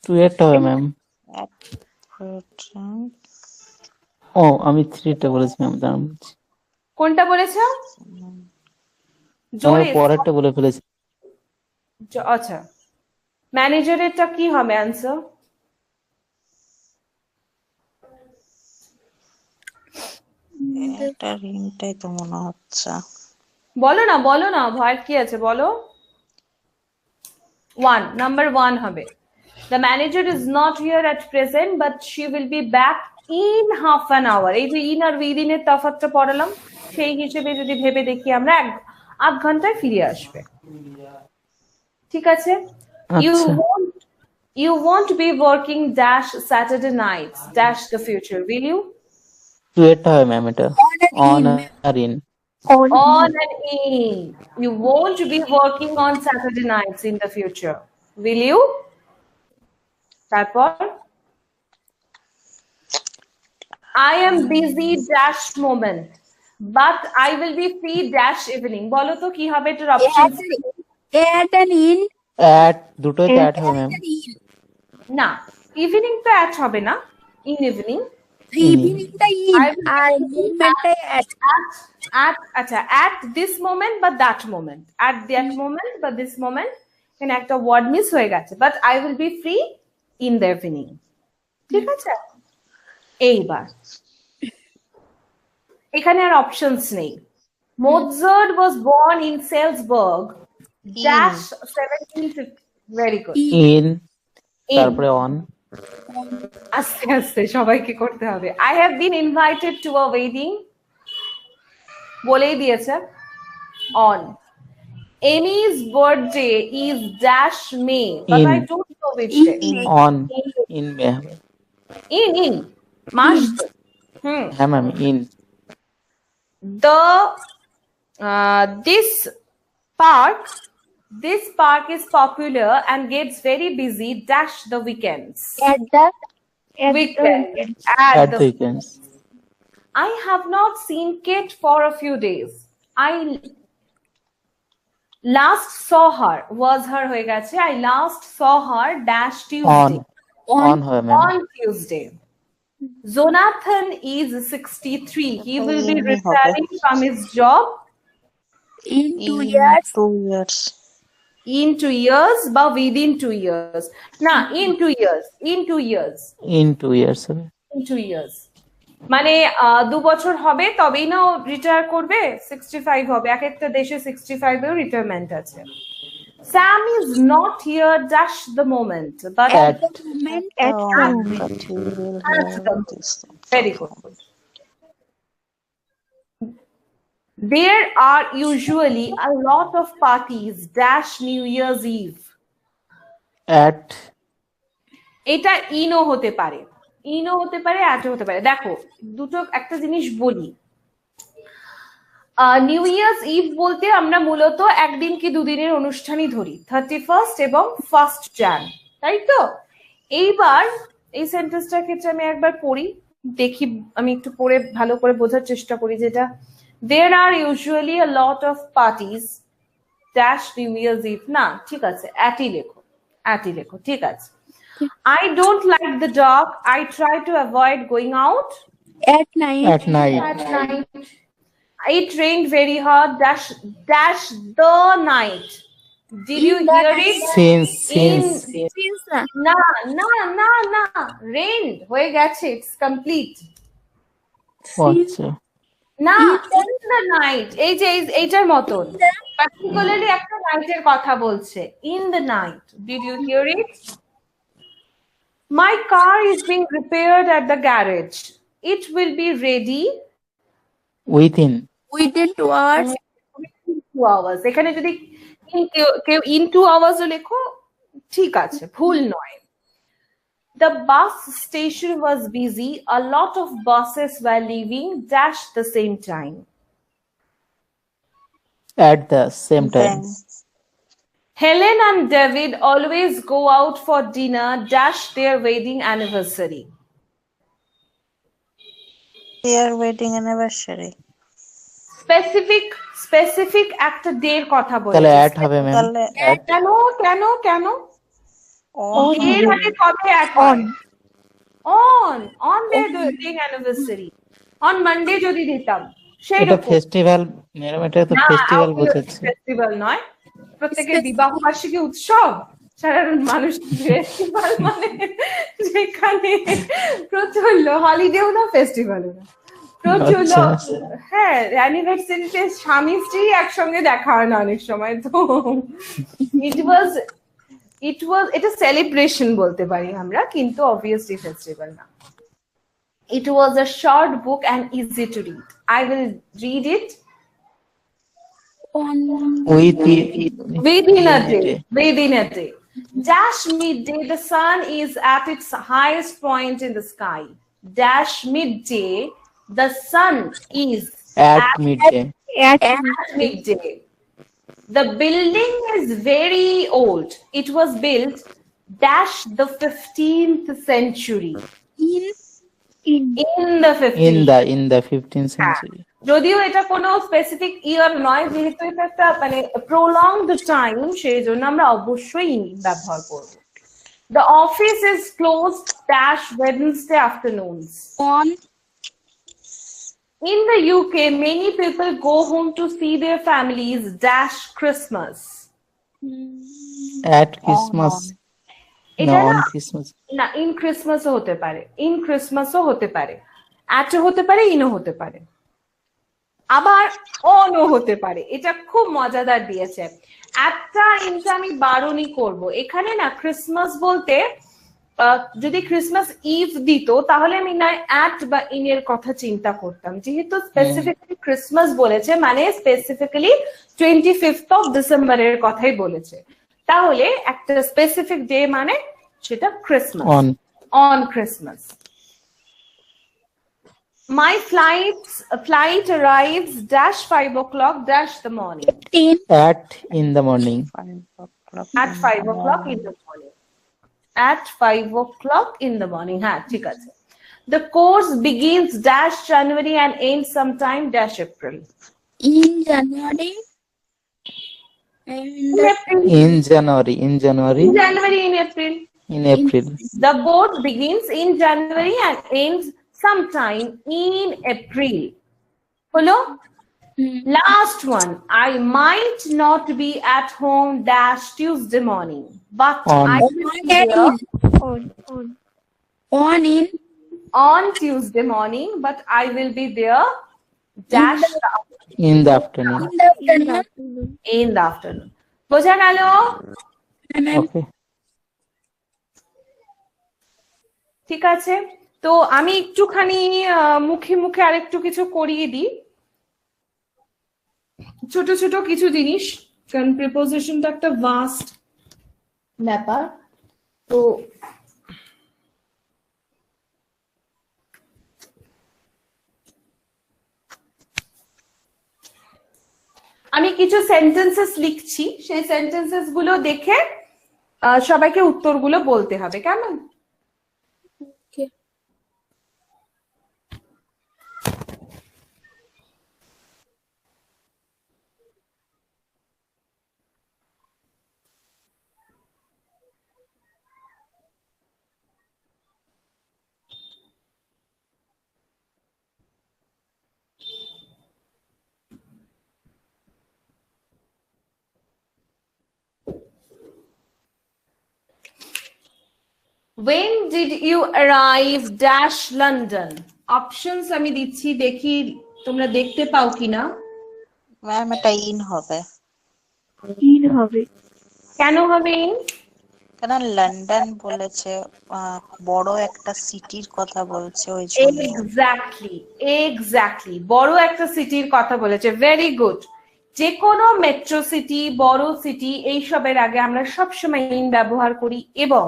2টা হবে ম্যাম। at present ও আমি 3টা বলেছি ma'am, দাঁড়ান বলছি, কোনটা বলেছো? আমি জোরে। পরেরটা বলে ফেলেছি, আচ্ছা, ম্যানেজারেরটা কি হবে আনসার? এটা রিংটাই তো মনে হচ্ছে। বলো না ভয়ের কি আছে, বলো। 1, নাম্বার 1 হবে। The manager is not here at present, but she will be back in half an hour। এই যে ইন আর উইদিন এর তফাৎটা পড়ালাম, সেই হিসেবে যদি ভেবে দেখি আমরা 1/2 ঘন্টায় ফিরে আসবে। ঠিক আছে? You won't be working dash Saturday nights dash the future, will you? 2টা হবে ম্যাম, এটা on R in, On and in. You won't be working on Saturday nights in the future, will you? তারপর I am busy dash moment, but I will be free dash evening। বলো তো কি হবে এটার option? At and in, at দুটোই তো at হবে ma'am, না, ইভিনিং তো অ্যাট হবে না, ইন ইভিনিং। ইভিনিংটা ইন আর মুভমেন্টটা এট। আচ্ছা, at this moment বা that moment, at that moment বা this moment, এখানে একটা ওয়ার্ড মিস হয়ে গেছে, but I will be free in the evening. ঠিক আছে, এইবার এখানে আর অপশনস নেই। Mozart was born in Salzburg dash 1750। Very good. in তারপরে on, আস্তে আস্তে সবাইকে করতে হবে। I have been invited to a wedding, বলেই দিয়েছে on। Amy's birthday is dash May, but In. I don't know which day। on in মে হবে, in মাস তো। হ্যাঁ ma'am in, this park is popular and gets very busy dash the weekends। At the Weekend at at the the weekends, I have not seen Kate for a few days. Last saw her was her হয়ে গেছে। I last saw her dash on Tuesday on হবে ma'am on Tuesday. Jonathan is 63. He will be in হবে retiring from his job in 2 in years 2 years in 2 years বা within 2 years না in 2 years in 2 years in 2 years হবে in 2 years মানে 2 বছর হবে তবেই না ও রিটায়ার করবে 65 হবে এক একটা দেশে 65 এও রিটায়ারমেন্ট আছে Sam is not here dash the moment but at the moment at at home home. but he will at have the this very good there are usually a lot of parties dash New Year's Eve at এটা ইনও হতে পারে ইনও হতে পারে অ্যাটও হতে পারে দেখো দুটো একটা জিনিস বলি নিউ ইয়ার্স ইভ বলতে আমরা মূলত একদিন কি দুদিনের অনুষ্ঠানই ধরি 31st এবং 1st jan তাই তো এইবার এই সেন্টেন্সটার ক্ষেত্রে আমি একবার পড়ি দেখি আমি একটু পড়ে ভালো করে বোঝার চেষ্টা করি যেটা there are usually a lot of parties dash New Year's Eve না ঠিক আছে অ্যাটই লেখো ঠিক আছে I don't like the dark. I try to avoid going out At night. at night at night. It rained very hard. Dash the night. Did you hear it? since In Since na rained. হয়ে গেছে it's complete. আচ্ছা না in the night. এই যে এইটার মতন particularly একটা নাইটের কথা বলছে in the night. Did you hear it? My car is being repaired at the garage. It will be ready within within 2 hours. in 2 hours. এখানে যদি কেউ in 2 hours ও লেখো ঠিক আছে ভুল নয় The bus station was busy. A lot of buses were leaving dash the same time. at the same time then Helen and David always go out for dinner dash their wedding anniversary. their wedding anniversary Specific একটা day এর কথা তাহলে বলেছে at হবে ma'am তাহলে কেন on এর আগে কবে at হয়? on their wedding anniversary on Monday যদি দিতাম সেই এটা ফেস্টিভ্যাল ম্যাডাম এটা তো ফেস্টিভ্যাল বোঝাচ্ছে ফেস্টিভ্যাল নয় প্রত্যেকের বিবাহ বার্ষিকী উৎসব সাধারণ মানুষ ফেস্টিভ্যাল মানে যেখানে প্রচন্ড হলিডেও না ফেস্টিভ্যালও না প্রচন্ড আচ্ছা। হ্যাঁ অ্যানিভার্সারিতে স্বামী স্ত্রী একসঙ্গে দেখা হয় না অনেক সময় তো এটা সেলিব্রেশন বলতে পারি আমরা কিন্তু অবভিয়াসলি ফেস্টিভ্যাল না It was a short book and easy to read. I will read it within a day. Dash midday, the sun is at its highest point in the sky. Dash midday, the sun is at midday at midday. The building is very old. It was built dash the 15th century. In the 15th. in the 15th century যদিও এটা কোনো specific ইয়ার নয় যেহেতু এটা একটা মানে prolonged time সেই জন্য আমরা অবশ্যই ব্যবহার করব The office is closed dash Wednesday afternoons. On In the UK, many people go home to see their families dash Christmas. at Christmas এটা no on না Christmas না ইন ক্রিসমাসও হতে পারে ইন ক্রিসমাসও হতে পারে অ্যাটও হতে পারে ইনও হতে পারে আবার অনও হতে পারে এটা খুব মজাদার দিয়েছে একটা ইনটা আমি বারণই করব এখানে না ক্রিসমাস বলতে যদি ক্রিসমাস ইভ দিত তাহলে আমি না অ্যাট বা ইন এর কথা চিন্তা করতাম যেহেতু স্পেসিফিক্যালি ক্রিসমাস বলেছে মানে স্পেসিফিক্যালি 25th of December এর কথাই বলেছে তাহলে একটা স্পেসিফিক ডে মানে সেটা Christmas on Christmas. My flight arrives dash 5 o'clock dash the morning. at in the morning 5 o'clock At 5 o'clock in the morning. At 5 o'clock in the morning. হ্যাঁ ঠিক আছে. The course begins dash January and ends sometime dash April. in January. in In the April. In January. In January. In January, in April. In April. The boat begins in January and ends sometime in April. Holo? Last one. I might not be at home dash Tuesday morning, but On. I will be there on Tuesday morning, but I will be there dash In the afternoon. in the afternoon. বোঝা গেল? Okay. ঠিক আছে, তো আমি একটুখানি মুখে মুখে আরেকটু কিছু করিয়ে দিই, ছোট ছোট কিছু জিনিস, কারণ প্রিপোজিশনটা একটা ভাস্ট ব্যাপার। তো আমি কিছু সেন্টেন্সেস লিখছি, সেই সেন্টেন্সেস গুলো দেখে সবাইকে উত্তরগুলো বলতে হবে, কেমন? Okay. When did you arrive dash London? Options আমি দিচ্ছি, দেখি তোমরা দেখতে পাও কিনা। ম্যাম এটা ইন হবে, কেন হবে in? কারণ লন্ডন বলেছে, বড় একটা সিটির কথা বলছে ওই জন্য। এক্স্যাক্টলি বড় একটা সিটির কথা বলেছে, ভেরি গুড। যে কোনো মেট্রো সিটি, বড় সিটি, এইসবের আগে আমরা সবসময় ইন ব্যবহার করি, এবং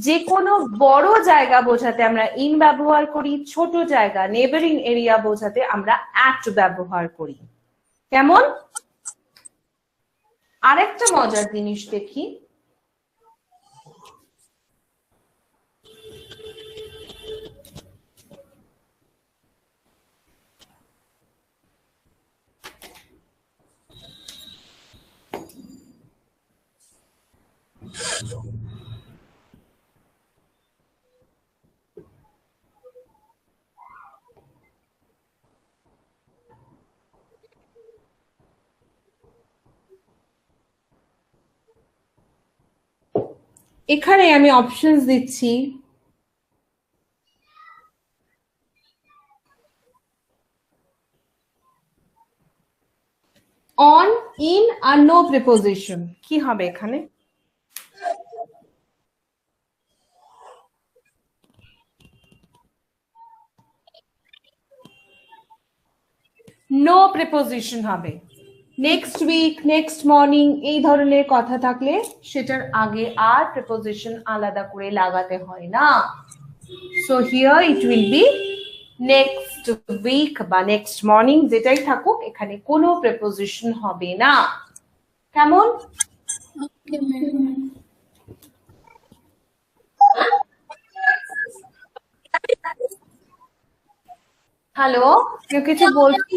যে কোনো বড় জায়গা বোঝাতে আমরা ইন ব্যবহার করি, ছোট জায়গা নেবারিং এরিয়া বোঝাতে আমরা অ্যাট ব্যবহার করি, কেমন? আরেকটা মজার জিনিস দেখি, এখানে আমি অপশনস দিচ্ছি। অন, ইন আর নো প্রিপোজিশন, কি হবে এখানে? নো প্রিপোজিশন হবে। নেক্সট উইক, নেক্সট মর্নিং এই ধরনের কথা থাকলে সেটার আগে আর প্রিপোজিশন আলাদা করে লাগাতে হয় না। So here it will be next week বা নেক্সট মর্নিং, যেটাই থাকুক এখানে কোনো প্রিপোজিশন হবে না, কেমন? Okay, ma'am. হ্যালো, কেউ কিছু বলছি?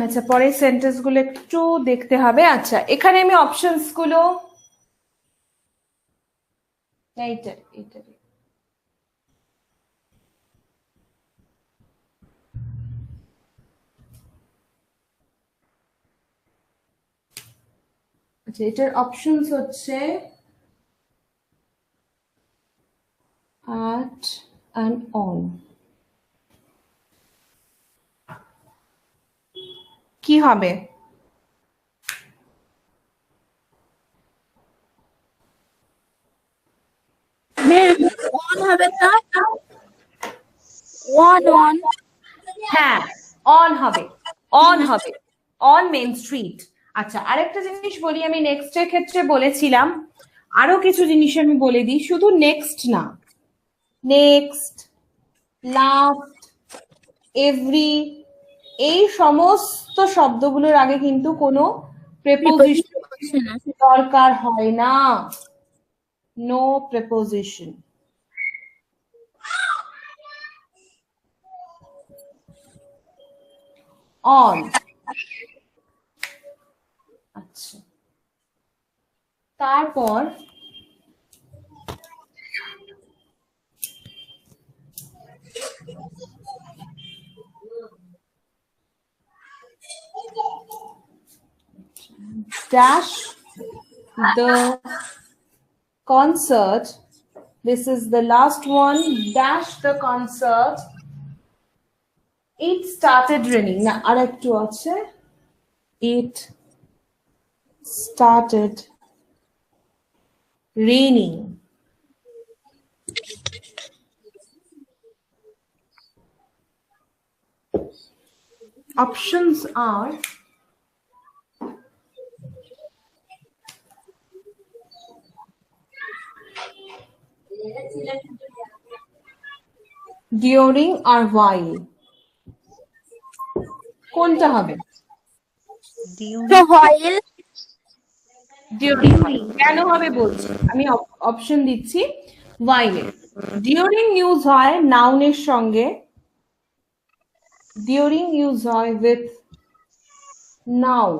আচ্ছা, পরের সেন্টেন্স গুলো একটু দেখতে হবে। আচ্ছা, এখানে আমি অপশনস গুলো এইটা আচ্ছা, এটার অপশনস হচ্ছে at and on, কি হবে? Ma'am, on হবে না? On. হ্যাঁ, অন হবে, অন হবে, অন মেইন স্ট্রিট। আচ্ছা, আরেকটা জিনিস বলি, আমি নেক্সট এর ক্ষেত্রে বলেছিলাম আরো কিছু জিনিস আমি বলে দিই, শুধু নেক্সট না, নেক্সট, লাস্ট, এভরি, এই সমস্ত শব্দগুলোর আগে কিন্তু কোনো প্রেপোজিশন বসে না। দরকার হয় না, নো প্রেপোজিশন। অন, আচ্ছা, তারপর dash the concert, this is the last one, dash the concert, it started raining, না আর একটু আছে, it started raining. Options are during or while, কোনটা হবে? তো while ডিউরিং কেন হবে বলছি, আমি অপশন দিচ্ছি। while ডিউরিং ইউজ হয় নাউনের সঙ্গে, ডিউরিং ইউজ হয় উইথ নাউন,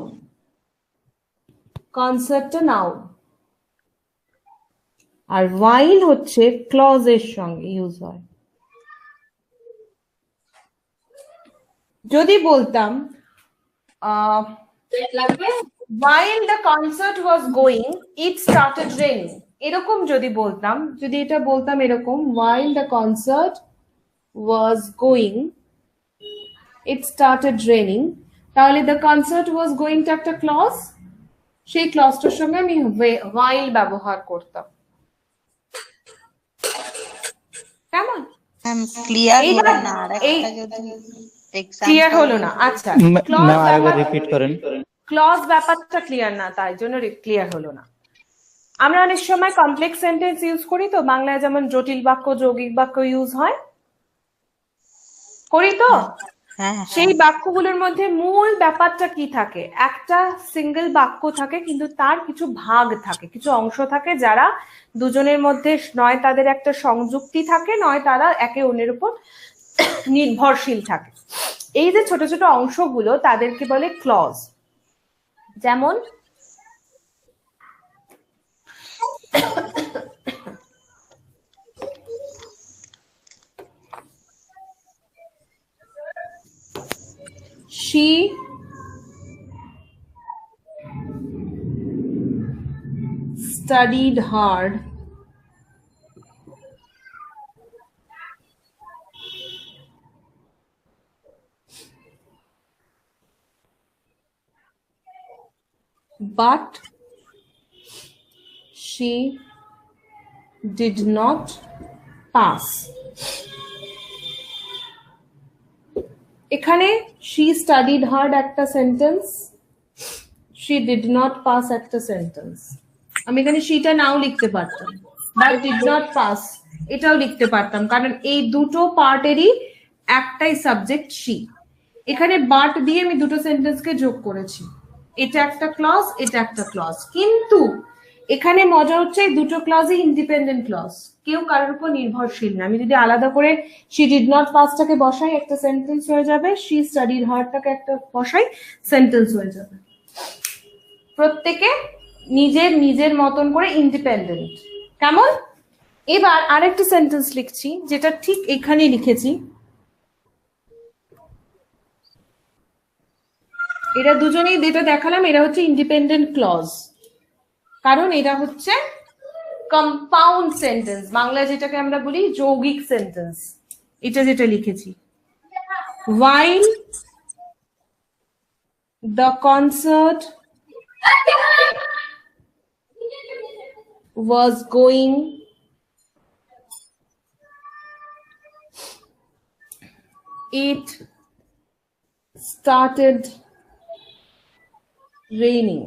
কনসেপ্টটা নাউন, আর while হচ্ছে ক্লজের সঙ্গে ইউজ হয়। যদি বলতাম while the concert was going it started raining, এরকম যদি বলতাম, যদি এটা বলতাম এরকম, while the concert was going it started raining, তাহলে the concert was going টা একটা ক্লজ, সেই ক্লজটার সঙ্গে আমি while ব্যবহার করতাম। কেমন? ক্লিয়ার এইবার হলো না, আর একটা যদি ক্লিয়ার এক্সাম্পল হলো না? আচ্ছা, ম্যাম আরেকবার রিপিট করেন। ক্লজ ব্যাপারটা ক্লিয়ার না, তাই জন্য ক্লিয়ার হলো না। আমরা অনেক সময় কমপ্লেক্স সেন্টেন্স ইউজ করি তো, বাংলায় যেমন জটিল বাক্য, যৌগিক বাক্য ইউজ হয়, করি তো। হ্যাঁ সেই বাক্যগুলোর মধ্যে মূল ব্যাপারটা কি থাকে? একটা সিঙ্গেল বাক্য থাকে, কিন্তু তার কিছু ভাগ থাকে, কিছু অংশ থাকে, যারা দুজনের মধ্যে নয় তাদের একটা সংযুক্তি থাকে, নয় তারা একে অন্যের উপর নির্ভরশীল থাকে। এই যে ছোট ছোট অংশগুলো তাদেরকে বলে ক্লজ। যেমন she studied hard but she did not pass. এখানে she studied hard একটা sentence, she did not pass একটা সেন্টেন্স। আমি এখানে sheটা নাও লিখতে পারতাম, but did not pass এটাও লিখতে পারতাম, কারণ এই দুটো পার্টেরই একটাই সাবজেক্ট she। এখানে বাট দিয়ে আমি দুটো সেন্টেন্সকে যোগ করেছি, এটা একটা ক্লজ, এটা একটা ক্লজ, কিন্তু এখানে মজা হচ্ছে এই দুটো ক্লজই ইন্ডিপেন্ডেন্ট ক্লজ, কেউ কারোর উপর নির্ভরশীল না। আমি যদি আলাদা করে she did not pass-টাকে বসাই একটা সেন্টেন্স হয়ে যাবে, she studied hard-টাকে একটা বসাই সেন্টেন্স হয়ে যাবে। প্রত্যেকে নিজের নিজের মতন করে ইন্ডিপেন্ডেন্ট। কেমন? এবার আরেকটা সেন্টেন্স লিখছি, যেটা ঠিক এখানে লিখেছি। এরা দুজনেই যেটা দেখালাম, এরা হচ্ছে ইন্ডিপেন্ডেন্ট ক্লজ, কারণ এরা হচ্ছে কম্পাউন্ড সেন্টেন্স, বাংলায় যেটাকে আমরা বলি যৌগিক সেন্টেন্স। এটা যেটা লিখেছি, while the concert was going it started raining.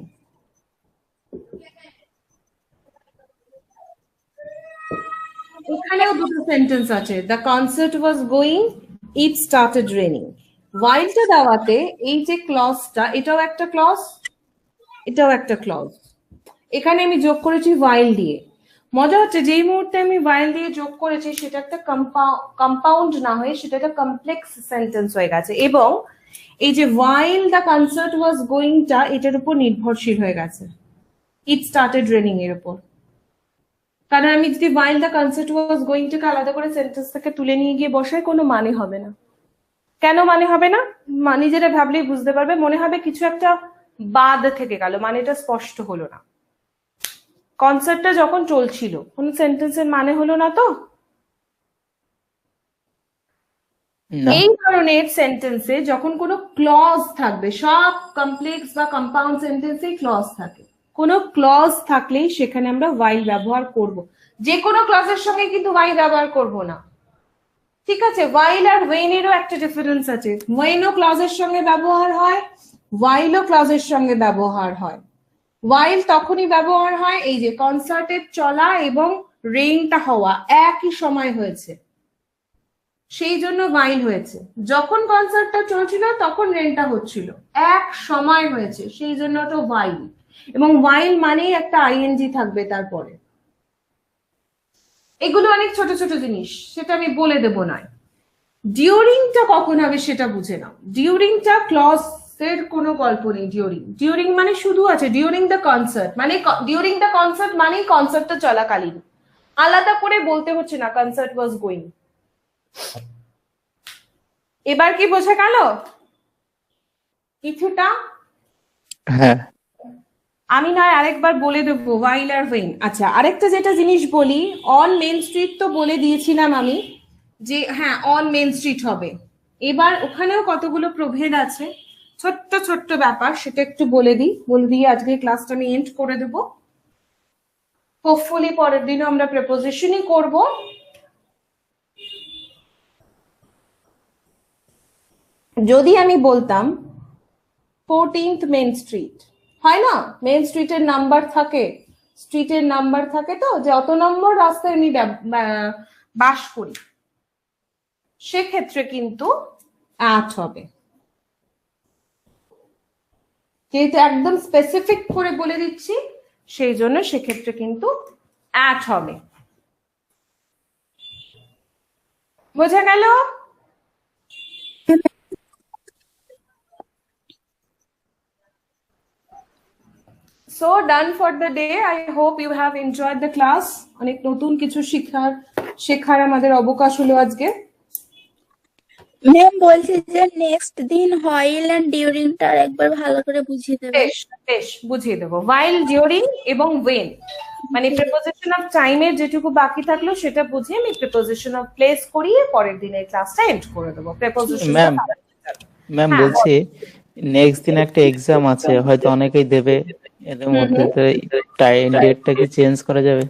এখানেও দুটো সেন্টেন্স আছে, the concert was going, it started raining. ওয়াইলটা দেওয়াতে এই যে ক্লজটা, এটাও একটা ক্লজ, এটাও একটা ক্লজ। এখানে আমি যোগ করেছি ওয়াইল দিয়ে। মজা হচ্ছে, যেই মুহূর্তে আমি ওয়াইল দিয়ে যোগ করেছি সেটা একটা কম্পাউন্ড না হয়ে সেটা একটা কমপ্লেক্স সেন্টেন্স হয়ে গেছে, এবং এই যে ওয়াইল দ্য কনসার্ট ওয়াজ গোয়িংটা এটার উপর নির্ভরশীল হয়ে গেছে ইট স্টার্টেড রেনিং এর উপর। কারণ আমি যদি ওয়াইল দ্য কনসার্ট ওয়াজ গোয়িংটাকে আলাদা করে সেন্টেন্স থেকে তুলে নিয়ে গিয়ে বসাই, কোনো মানে হবে না। কেন মানে হবে না? নিজেরা ভাবলেই বুঝতে পারবে, মনে হবে কিছু একটা বাদ থেকে গেল, মানে এটা স্পষ্ট হলো না। কনসার্টটা যখন চলছিল কোন সেন্টেন্সের মানে হলো না তো। না। এই ধরনের সেন্টেন্সে যখন কোনো ক্লজ থাকবে, সব কমপ্লেক্স বা কম্পাউন্ড সেন্টেন্সে ক্লজ থাকে, কোনো ক্লজ থাকলেই সেখানে আমরা ওয়াইল ব্যবহার করব। যে কোনো ক্লজের সঙ্গে কিন্তু ওয়াইল ব্যবহার করব না, ঠিক আছে? ওয়াইল আর ওয়েন এরও একটা ডিফারেন্স আছে। ওয়েনও ক্লজের সঙ্গে ব্যবহার হয়, ওয়াইলও ক্লজের সঙ্গে ব্যবহার হয়। ওয়াইল তখনই ব্যবহার হয় এই যে কনসার্টের চলা এবং রেইনটা হওয়া একই সময় হয়েছে, সেই জন্য ওয়াইল হয়েছে। যখন কনসার্টটা চলছিল তখন রেইনটা হচ্ছিল, এক সময় হয়েছে, সেই জন্য ওটা ওয়াইল। এবং ওয়াইল মানেই একটা আইএনজি থাকবে তারপরে। এগুলো অনেক ছোট ছোট জিনিস, সেটা আমি বলে দেবো না। ডিউরিংটা কখন হবে সেটা বুঝে নাও। ডিউরিংটা ক্লজ এর কোনো গল্প নেই। ডিউরিং মানে শুধু আছে ডিউরিং দ্য কনসার্ট, মানে ডিউরিং দ্য কনসার্ট মানেই কনসার্টটা চলাকালীন, আলাদা করে বলতে হচ্ছে না কনসার্ট ওয়াজ গোয়িং। এবার কি বোঝা গেল কিছুটা? হ্যাঁ। আমি নয় আরেকবার বলে দেবো ওয়াইল আর ওয়েন। আচ্ছা, আরেকটা যেটা জিনিস বলি, অন মেন স্ট্রিট তো বলে দিয়েছিলাম আমি যে হ্যাঁ অন মেন স্ট্রিট হবে। এবার ওখানেও কতগুলো প্রভেদ আছে, ছোট্ট ছোট্ট ব্যাপার, সেটা একটু বলে দিয়ে আজকে ক্লাসটা আমি এন্ড করে দেবো। হোপফুলি পরের দিনও আমরা প্রেপোজিশনই করব। যদি আমি বলতাম 14th মেন স্ট্রিট, হয় না মেন স্ট্রিটের নাম্বার থাকে, স্ট্রিটের নাম্বার থাকে তো, যে অত নম্বর রাস্তায় আমি বাস করি, সেক্ষেত্রে কিন্তু 8 হবে। যেহেতু একদম স্পেসিফিক করে বলে দিচ্ছি, সেই জন্য সেক্ষেত্রে কিন্তু 8 হবে। বোঝা গেল? So done for the day. I hope you have enjoyed the class. অনেক নতুন কিছু শেখার আমাদের অবকাশ হলো আজকে। ম্যাম বলছি যে নেক্সট দিন হোয়াইল এন্ড ডিউরিংটা একবার ভালো করে বুঝিয়ে দেবেন। বেশ বেশ বুঝিয়ে দেবো। while, during এবং when, মানে প্রিপোজিশন অফ টাইমের যেটুকু বাকি থাকলো সেটা বুঝিয়ে আমি প্রিপোজিশন অফ প্লেস করিয়ে পরের দিনের ক্লাসটা এন্ড করে দেবো। প্রিপোজিশন ম্যাম হ্যাঁ, বলছি নেক্সট দিন একটা এক্সাম আছে, হয়তো অনেকেই দেবে, এদের মধ্যে টাইম ডেটটা কি চেঞ্জ করা যাবে?